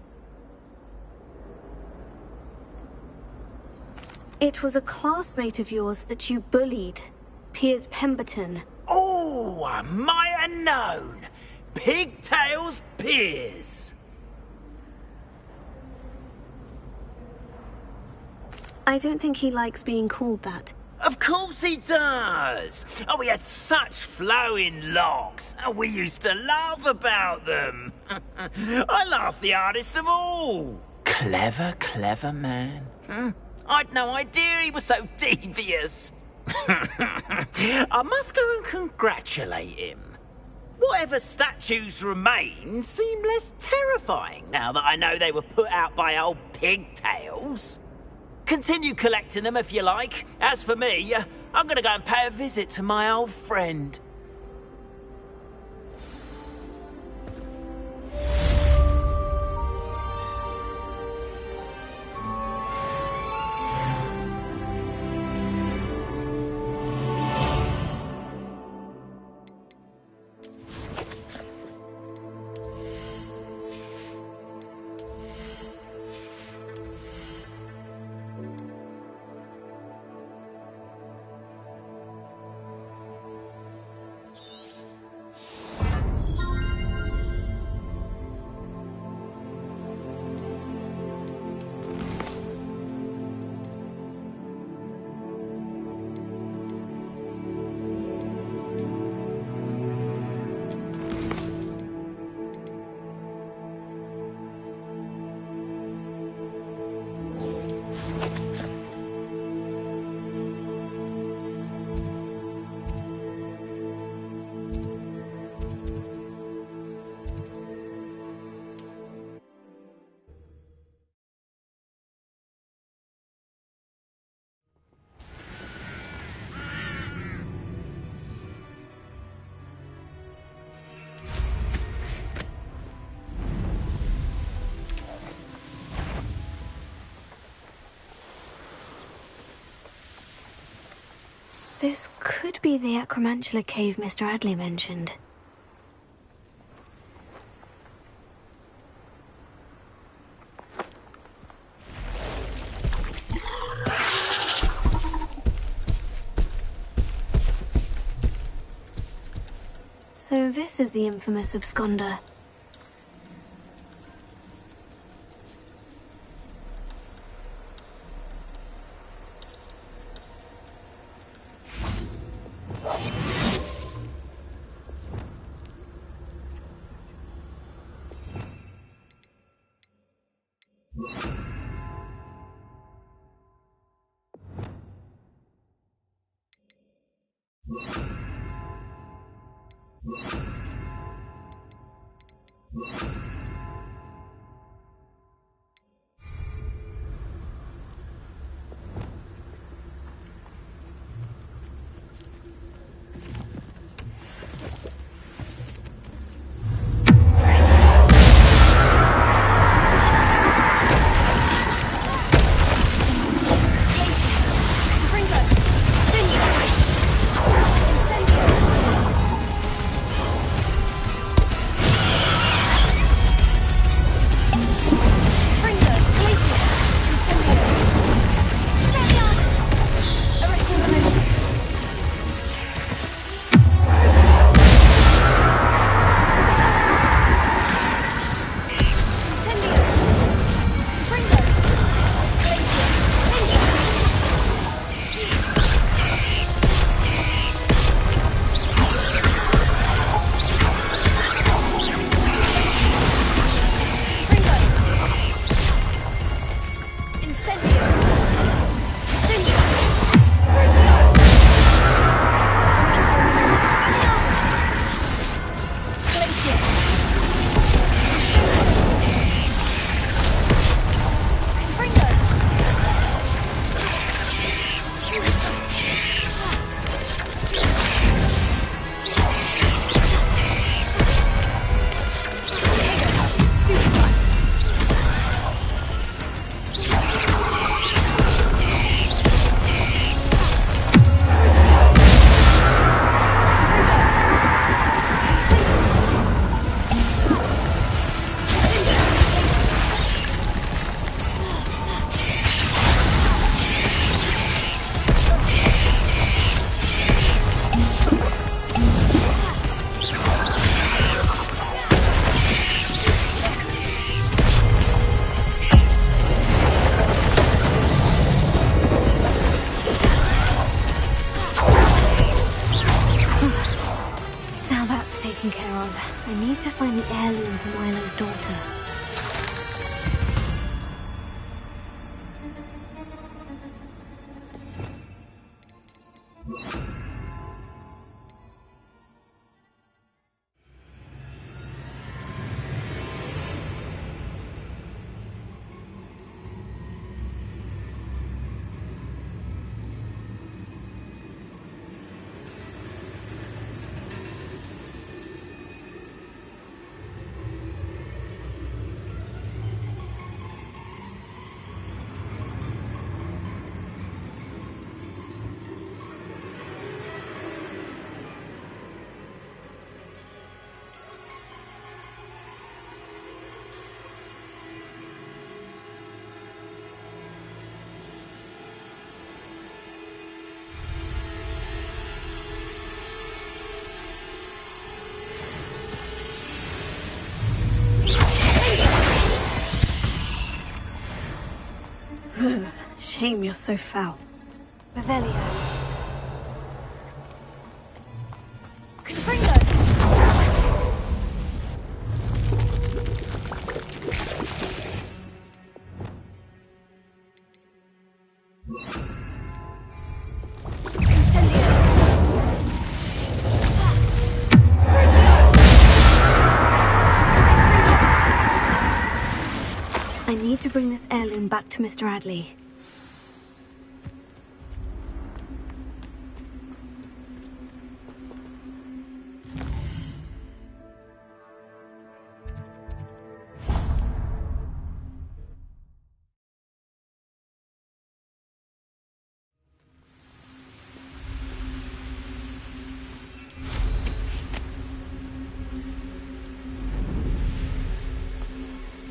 It was a classmate of yours that you bullied, Piers Pemberton. Oh, I might have known. Pigtails Piers. I don't think he likes being called that. Of course he does. Oh, he had such flowing locks, and we used to laugh about them. I laughed the hardest of all. Clever, clever man. I'd no idea he was so devious. I must go and congratulate him. Whatever statues remain seem less terrifying now that I know they were put out by old pigtails. Continue collecting them if you like. As for me, I'm gonna go and pay a visit to my old friend. This could be the Acromantula cave Mr. Adley mentioned. So this is the infamous absconder. I need to find the heirloom for Milo's daughter. name, you're so foul. Revelio. Confringo! I need to bring this heirloom back to Mr. Adley.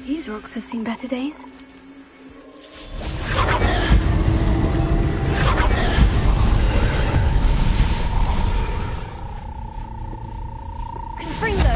These rocks have seen better days. Confringo!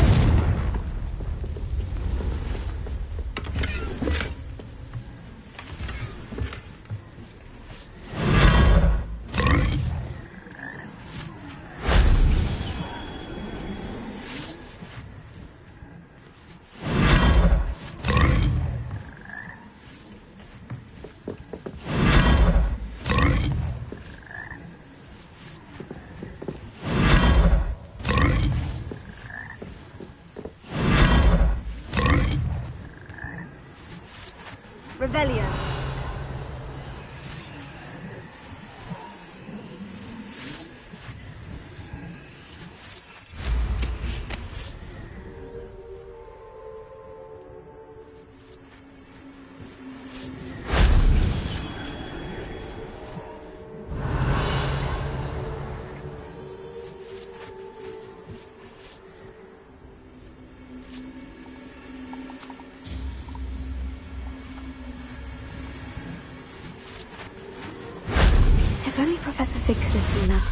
Revelio. If only Professor Fig could have seen that.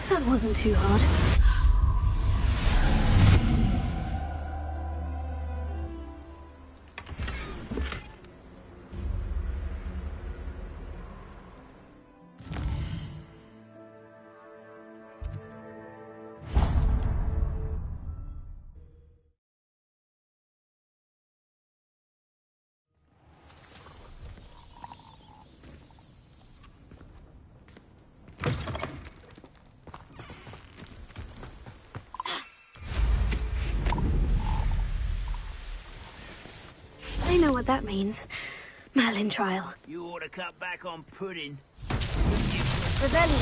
That wasn't too hard. I know what that means. Merlin trial. You ought to cut back on pudding. Rebellion.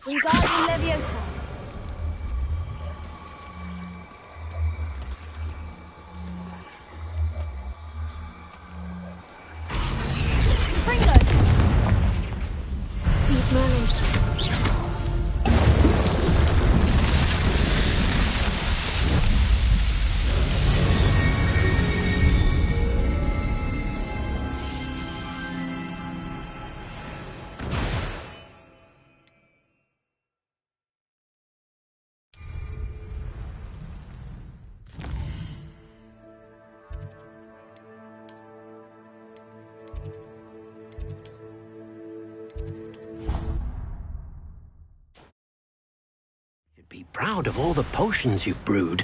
Wingardium Leviosa. Merlin. proud of all the potions you've brewed.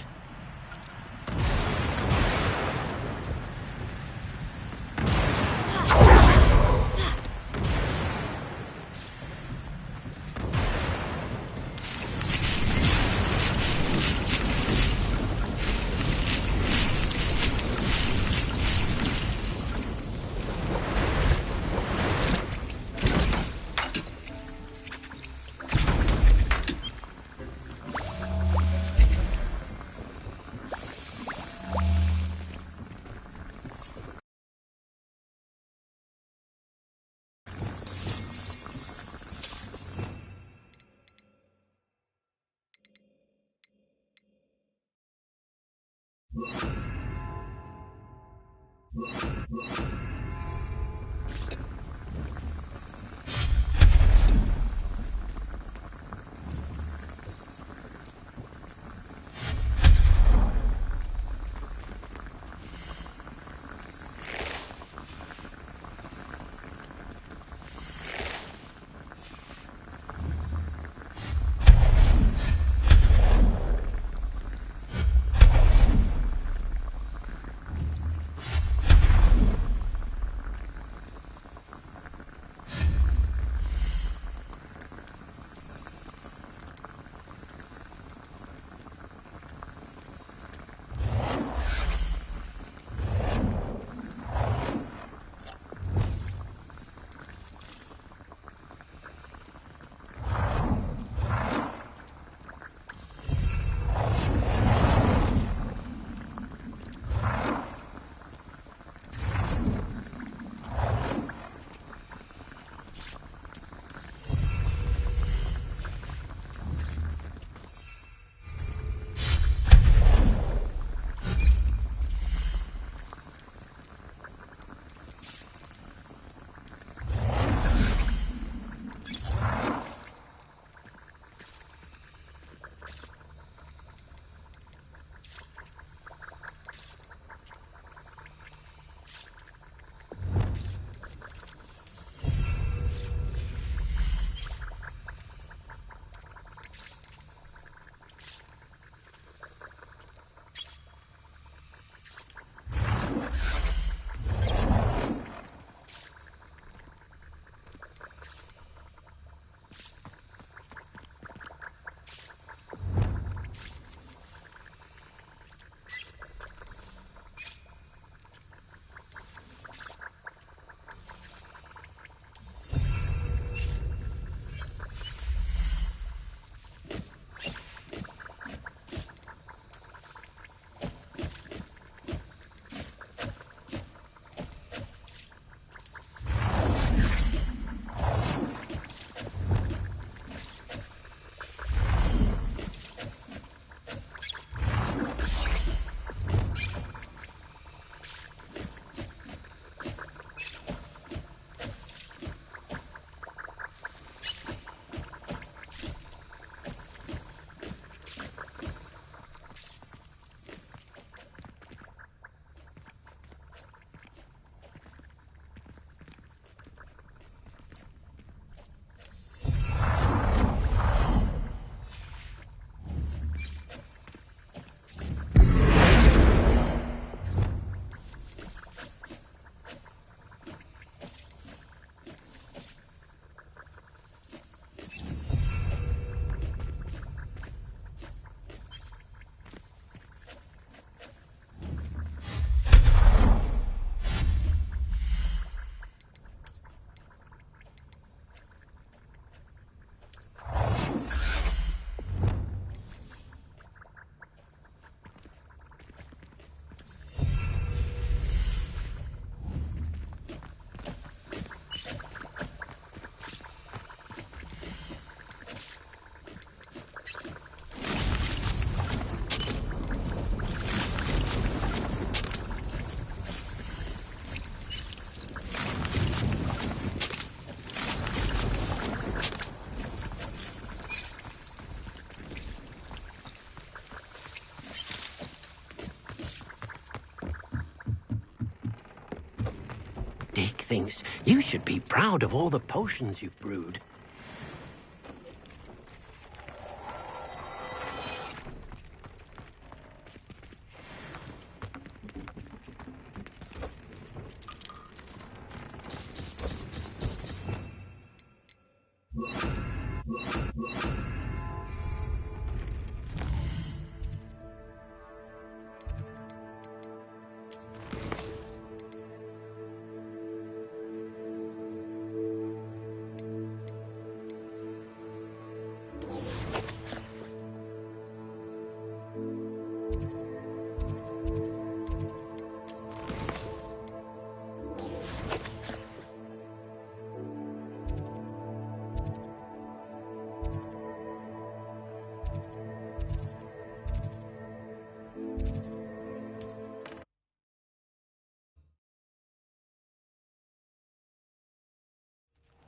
Dick thinks you should be proud of all the potions you've brewed.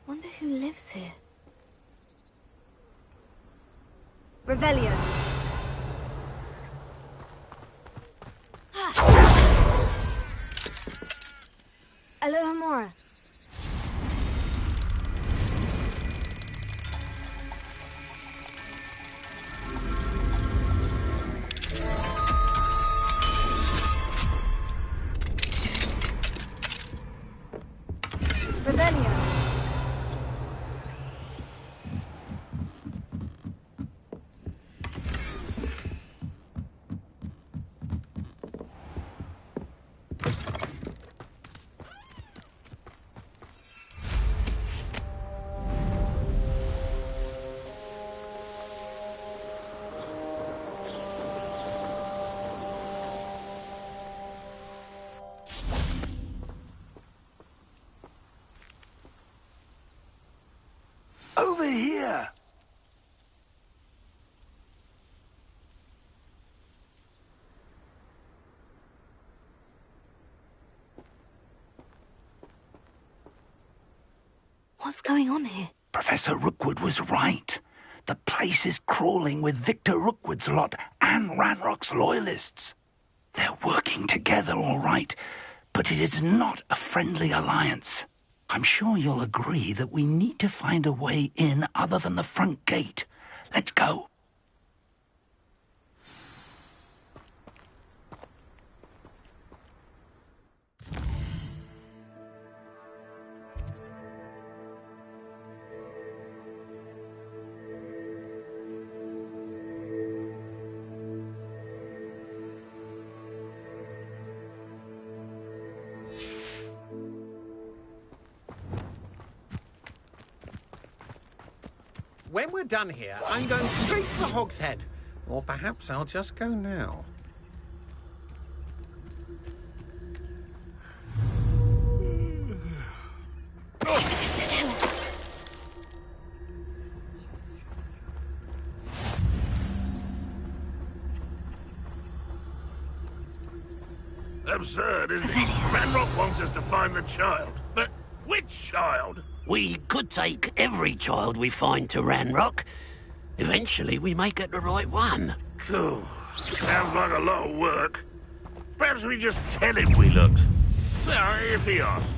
Wonder who lives here. Revelio. Alohomora. Revelio. Over here! What's going on here? Professor Rookwood was right. The place is crawling with Victor Rookwood's lot and Ranrock's loyalists. They're working together, all right, but it is not a friendly alliance. I'm sure you'll agree that we need to find a way in other than the front gate. Let's go. When we're done here, I'm going straight for Hog's Head. Or perhaps I'll just go now. Absurd, isn't it? Ranrock wants us to find the child. But which child? We could take every child we find to Ranrock. Eventually, we may get the right one. Cool. Sounds like a lot of work. Perhaps we just tell him we looked. Well, if he asks.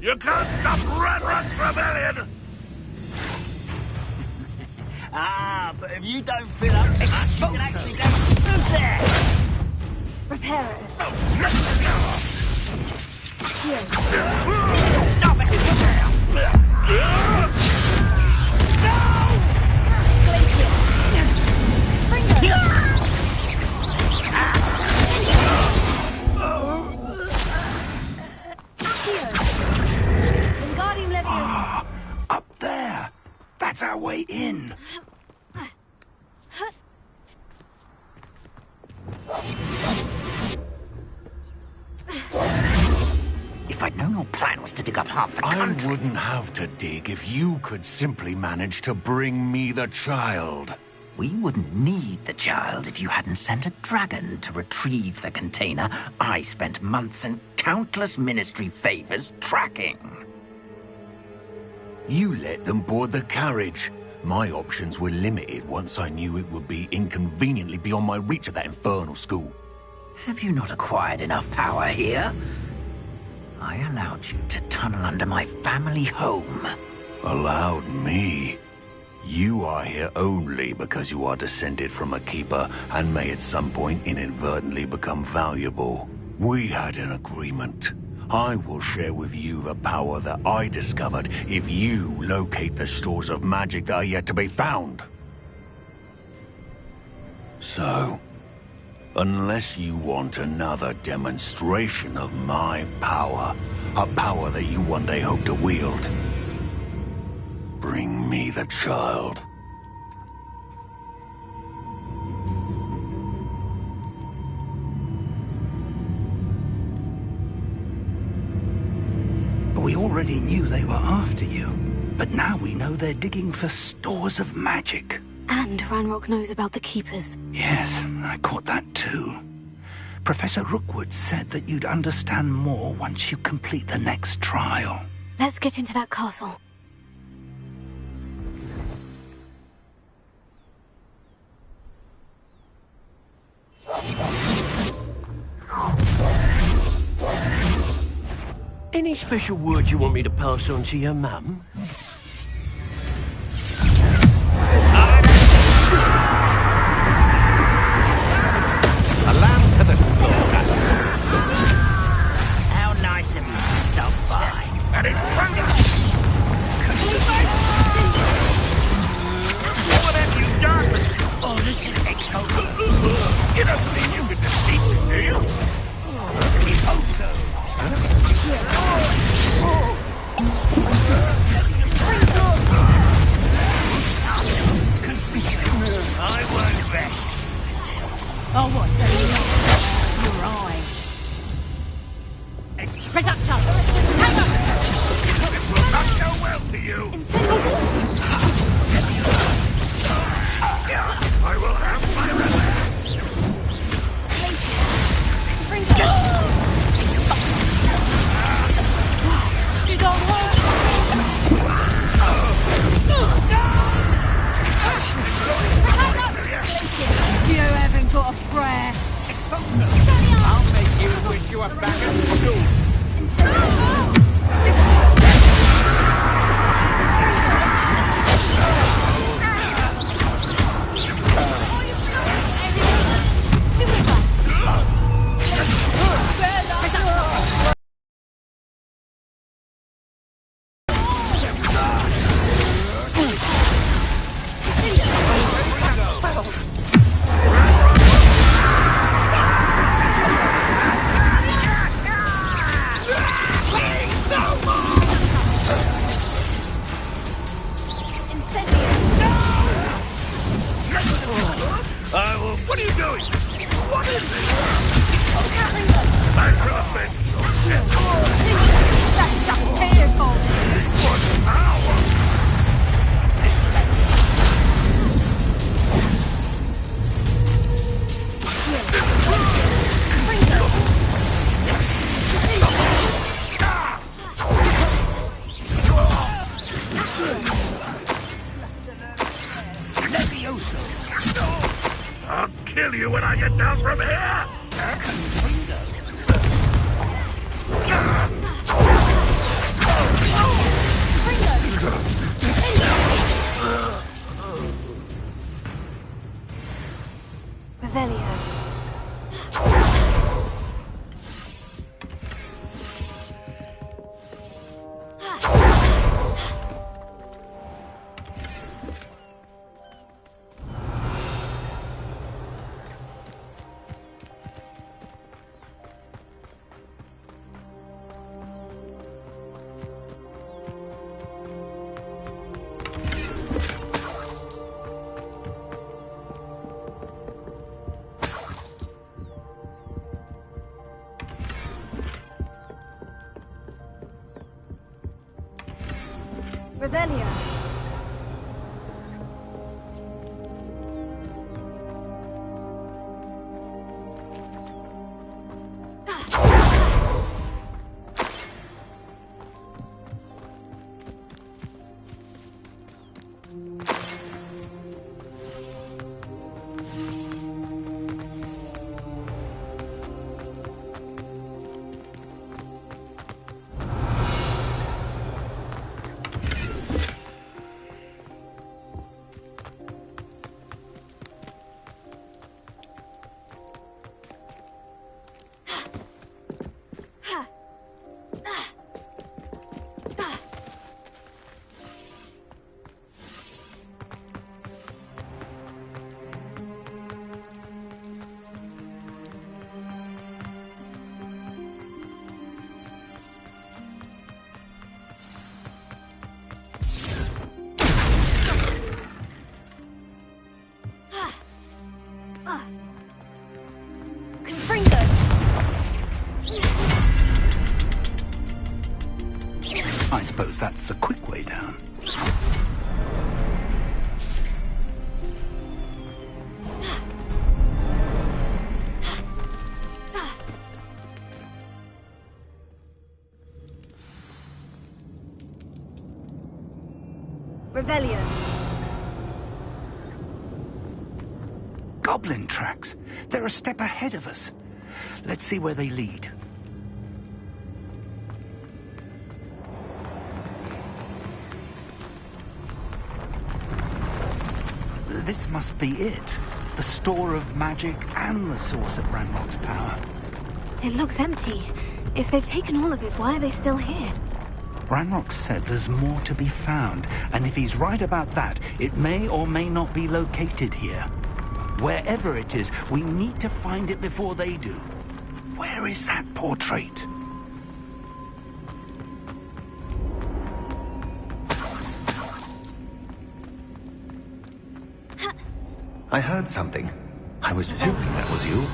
You can't stop Ranrock's rebellion! But if you don't fill up, you can actually go through there! Repair it. Here. Stop it! No! Glacier. Bring her. Up there! That's our way in! If I'd known your plan was to dig up half the country... I wouldn't have to dig if you could simply manage to bring me the child. We wouldn't need the child if you hadn't sent a dragon to retrieve the container I spent months and countless ministry favors tracking. You let them board the carriage. My options were limited once I knew it would be inconveniently beyond my reach at that infernal school. Have you not acquired enough power here? I allowed you to tunnel under my family home Allowed me? You are here only because you are descended from a keeper and may at some point inadvertently become valuable. We had an agreement. I will share with you the power that I discovered if you locate the stores of magic that are yet to be found. So, unless you want another demonstration of my power, a power that you one day hope to wield, bring me the child. We already knew they were after you, but now we know they're digging for stores of magic. And Ranrock knows about the Keepers. Yes, I caught that too. Professor Rookwood said that you'd understand more once you complete the next trial. Let's get into that castle. Any special words you want me to pass on to your mum? A lamb to the slaughter. How nice of you to stop by. An intruder! What have you done? Oh, this is exposed. You don't think you can defeat me, do you? We hope so. I won't rest. Oh, what's the your eyes? Reductor! Hang on! This will not go well for you. I will have my revenge. You don't hurt! You haven't got a prayer. I'll make you wish you were back at school. What are you doing? What is it? I profit. That's just painful. What power? I'll kill you when I get down from here! Revelio. Revelio. suppose that's the quick way down. Revelio. Goblin tracks. They're a step ahead of us. Let's see where they lead. This must be it. The store of magic and the source of Ranrock's power. It looks empty. If they've taken all of it, why are they still here? Ranrock said there's more to be found, and if he's right about that, it may or may not be located here. Wherever it is, we need to find it before they do. Where is that portrait? I heard something. I was hoping that was you.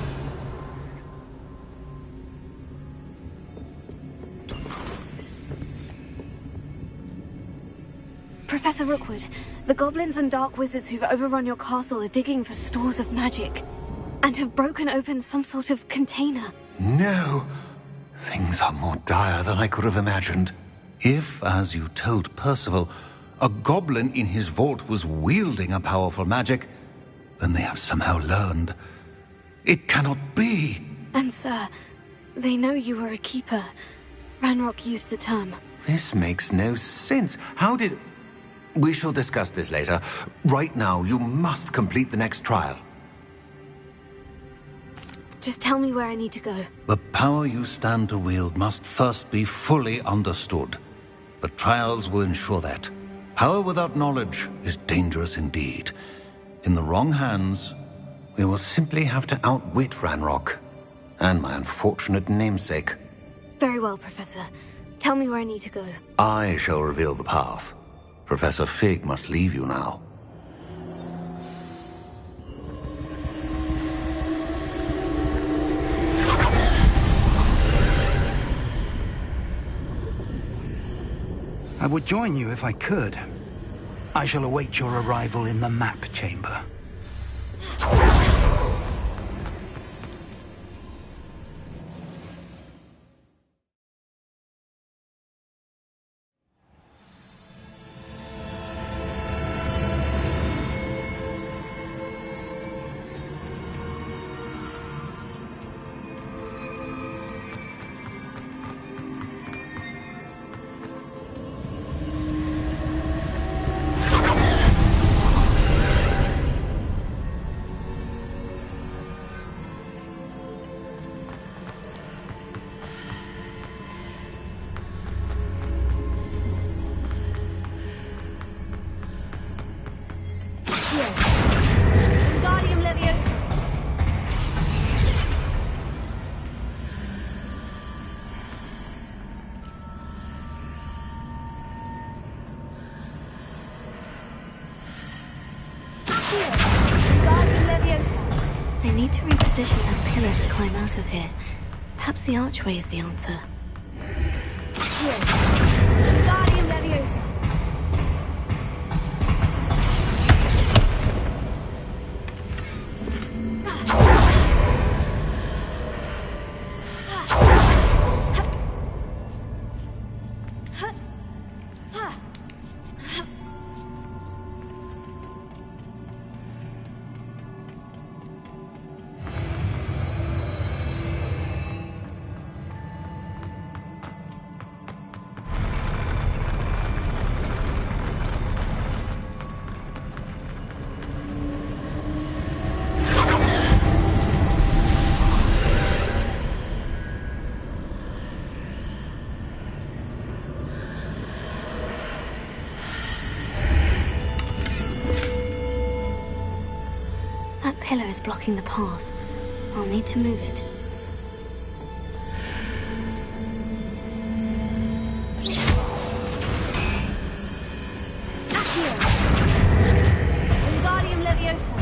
Professor Rookwood, the goblins and dark wizards who've overrun your castle are digging for stores of magic and have broken open some sort of container. No. Things are more dire than I could have imagined. If, as you told Percival, a goblin in his vault was wielding a powerful magic, then they have somehow learned. It cannot be. And sir, they know you were a keeper. Ranrock used the term. This makes no sense. How did... We shall discuss this later. Right now, you must complete the next trial. Just tell me where I need to go. The power you stand to wield must first be fully understood. The trials will ensure that. Power without knowledge is dangerous indeed. In the wrong hands, we will simply have to outwit Ranrock and my unfortunate namesake. Very well, Professor. Tell me where I need to go. I shall reveal the path. Professor Fig must leave you now. I would join you if I could. I shall await your arrival in the map chamber. I need to reposition that pillar to climb out of here. Perhaps the archway is the answer. Here. Wingardium Leviosa. That pillar is blocking the path. I'll need to move it. Here. Wingardium Leviosa.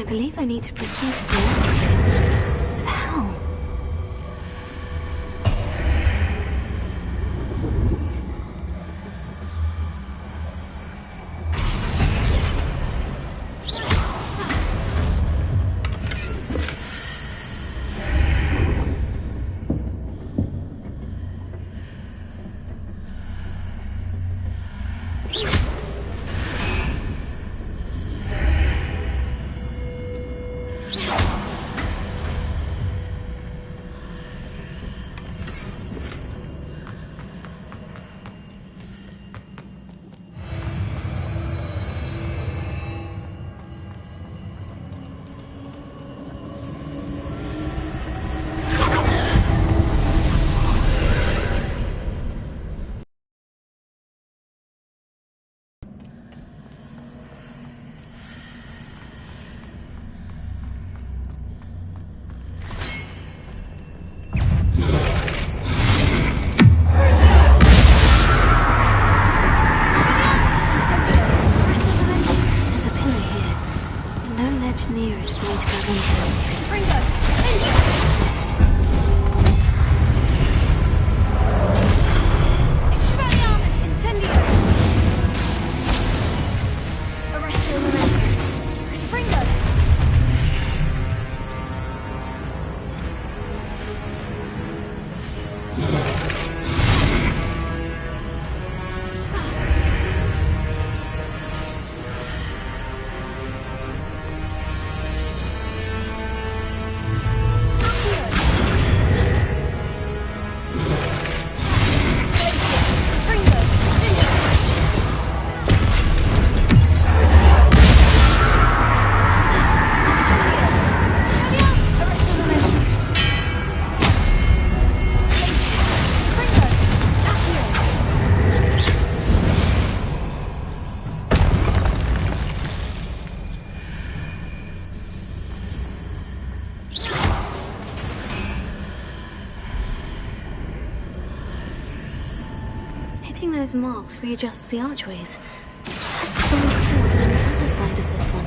I believe I need to proceed to the left here. But how? Painting those marks readjusts the archways. Perhaps it's on the cord from the other side of this one.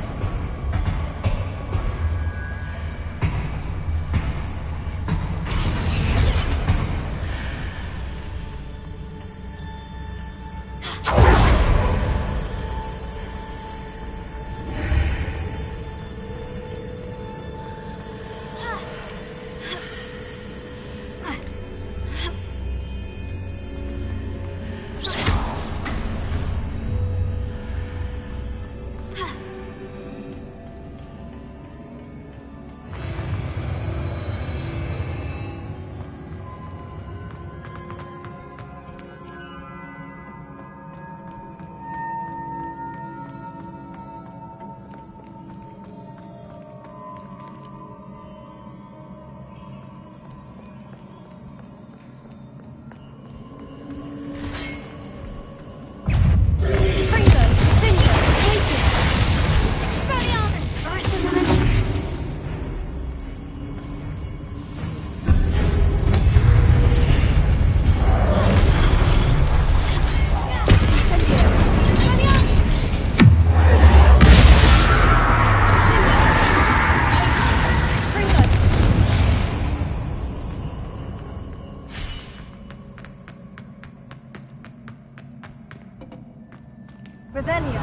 Revelia.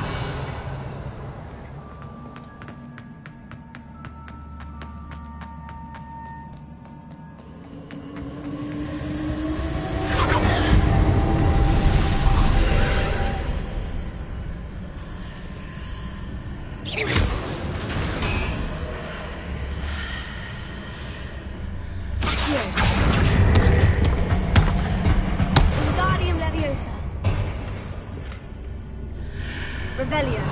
Wingardium Leviosa. Revelia.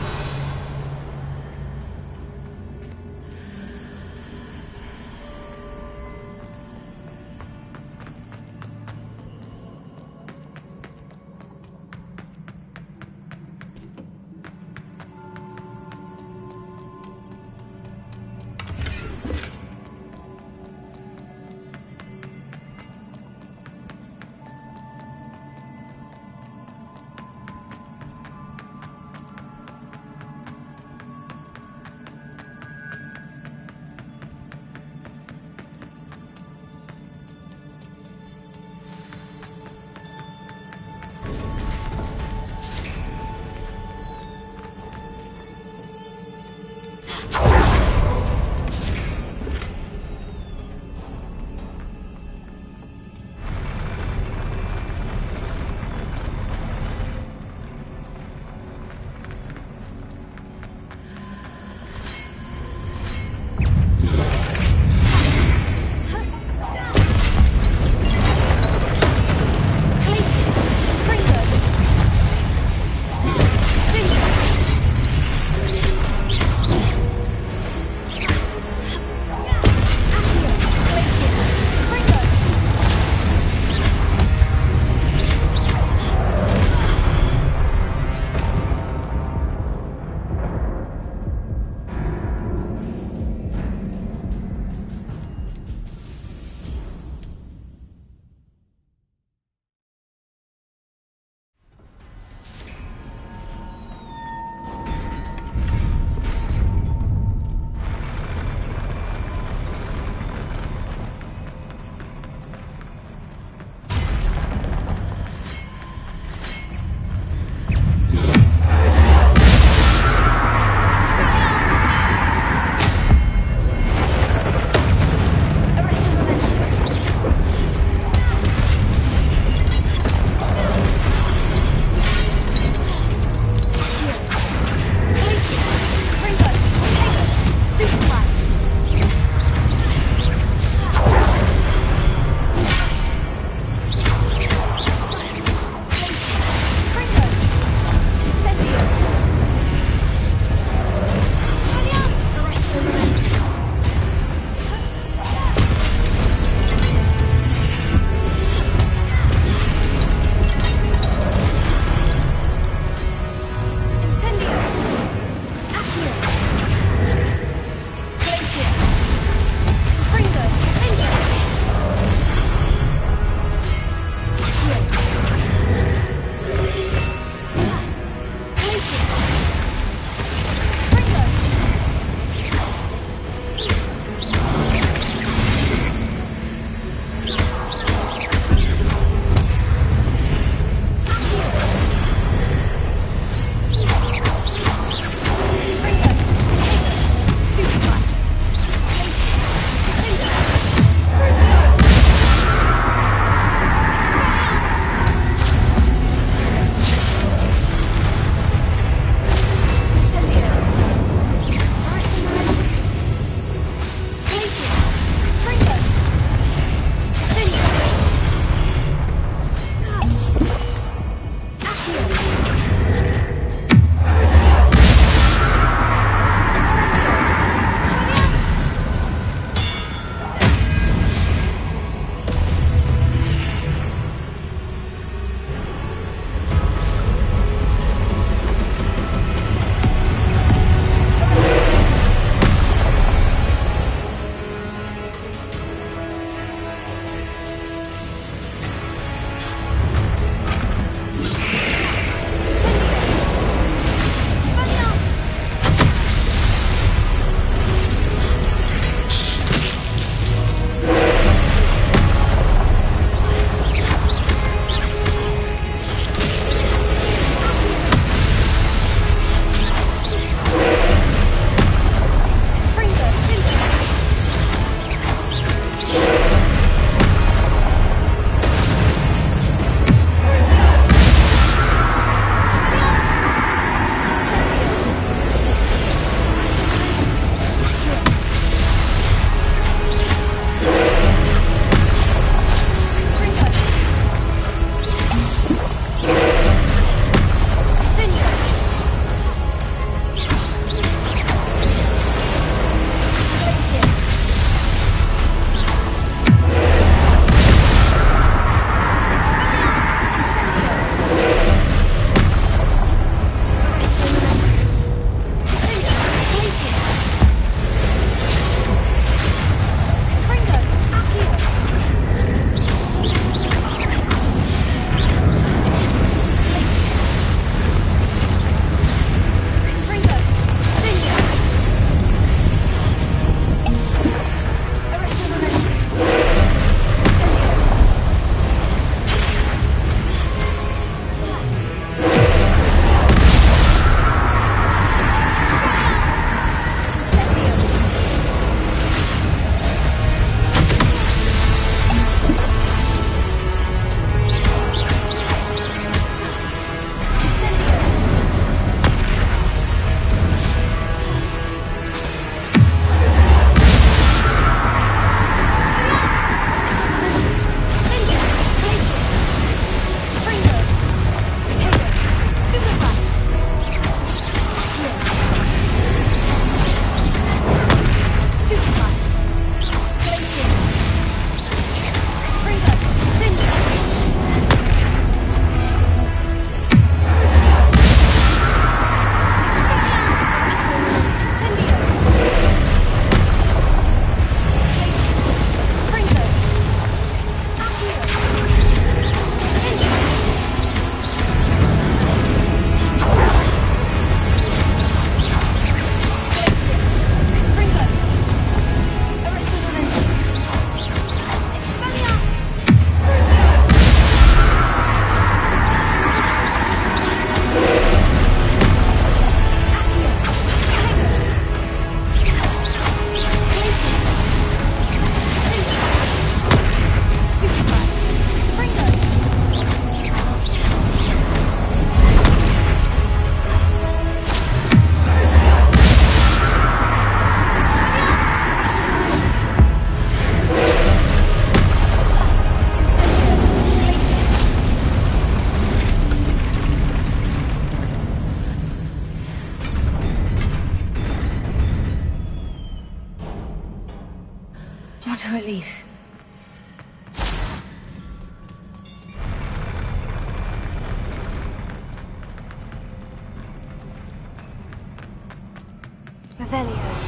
Revelio.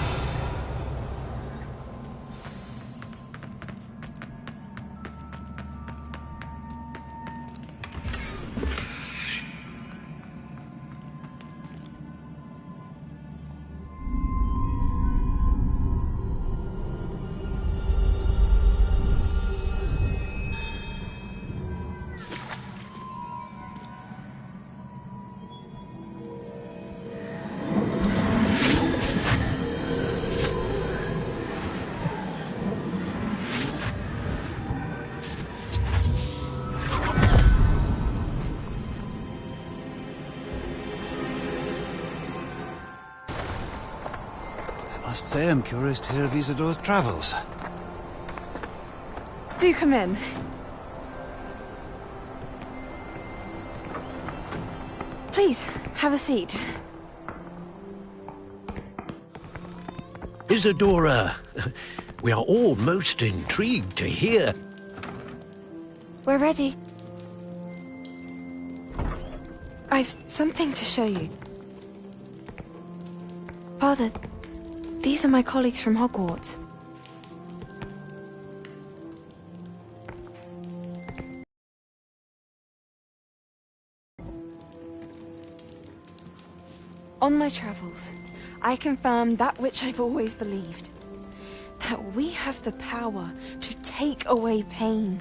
I must say I'm curious to hear of Isidore's travels. Do come in. Please, have a seat. Isadora, we are all most intrigued to hear. We're ready. I've something to show you. Father, these are my colleagues from Hogwarts. On my travels, I confirmed that which I've always believed. That we have the power to take away pain.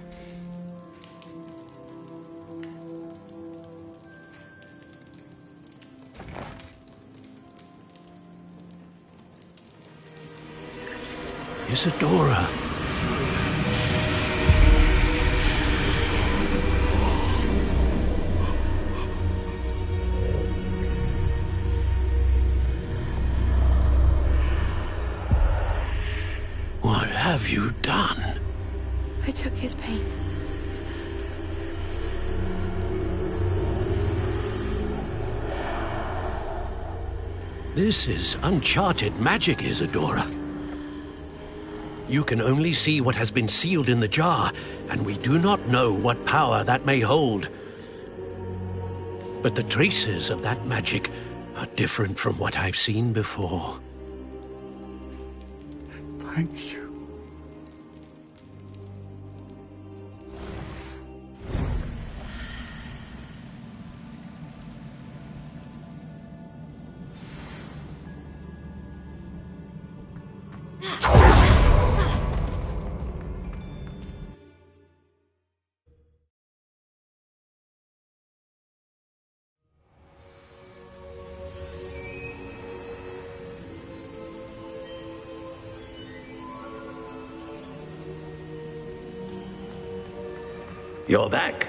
Isadora. What have you done? I took his pain. This is uncharted magic, Isadora. You can only see what has been sealed in the jar, and we do not know what power that may hold. But the traces of that magic are different from what I've seen before. Thank you. You're back.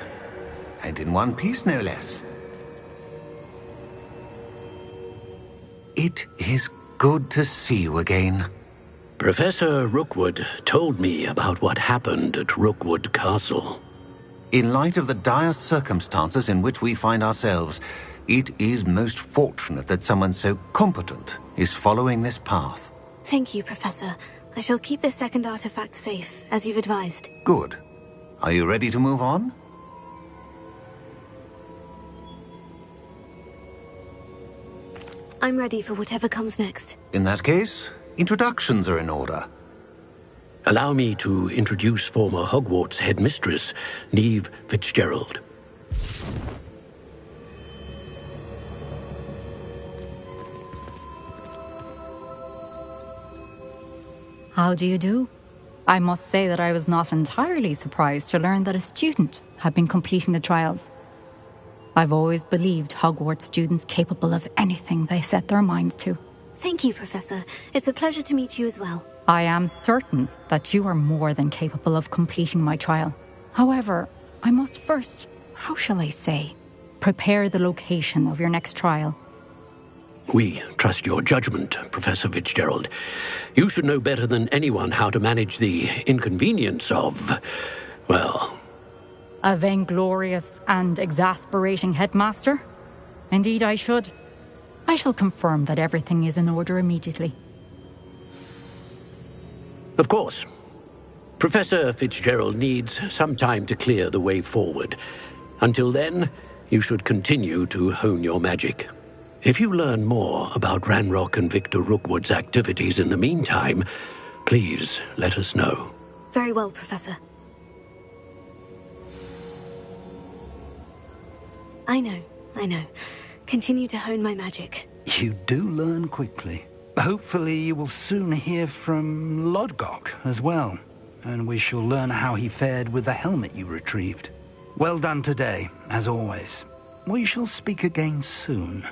And in one piece, no less. It is good to see you again. Professor Rookwood told me about what happened at Rookwood Castle. In light of the dire circumstances in which we find ourselves, it is most fortunate that someone so competent is following this path. Thank you, Professor. I shall keep the second artifact safe, as you've advised. Good. Are you ready to move on? I'm ready for whatever comes next. In that case, introductions are in order. Allow me to introduce former Hogwarts headmistress, Neve Fitzgerald. How do you do? I must say that I was not entirely surprised to learn that a student had been completing the trials. I've always believed Hogwarts students capable of anything they set their minds to. Thank you, Professor. It's a pleasure to meet you as well. I am certain that you are more than capable of completing my trial. However, I must first, how shall I say, prepare the location of your next trial. We trust your judgment, Professor Fitzgerald. You should know better than anyone how to manage the inconvenience of, well... A vainglorious and exasperating headmaster? Indeed I should. I shall confirm that everything is in order immediately. Of course. Professor Fitzgerald needs some time to clear the way forward. Until then, you should continue to hone your magic. If you learn more about Ranrock and Victor Rookwood's activities in the meantime, please let us know. Very well, Professor. I know. Continue to hone my magic. You do learn quickly. Hopefully you will soon hear from Lodgok as well, and we shall learn how he fared with the helmet you retrieved. Well done today, as always. We shall speak again soon.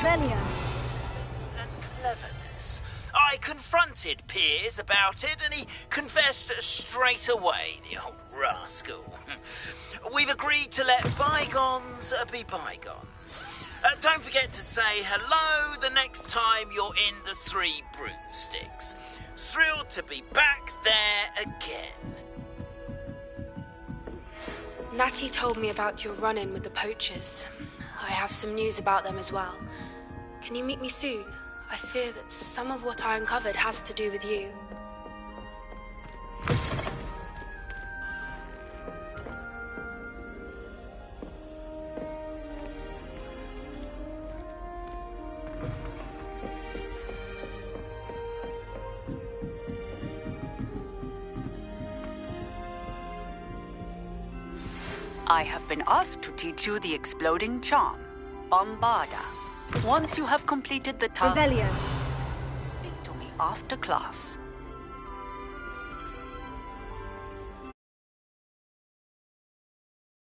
Revelio. And cleverness. I confronted Piers about it, and he confessed straight away, the old rascal. We've agreed to let bygones be bygones. Don't forget to say hello the next time you're in the Three Broomsticks. Thrilled to be back there again. Natty told me about your run-in with the poachers. I have some news about them as well. Can you meet me soon? I fear that some of what I uncovered has to do with you. I have been asked to teach you the exploding charm, Bombarda. Once you have completed the task, Revelio. speak to me after class.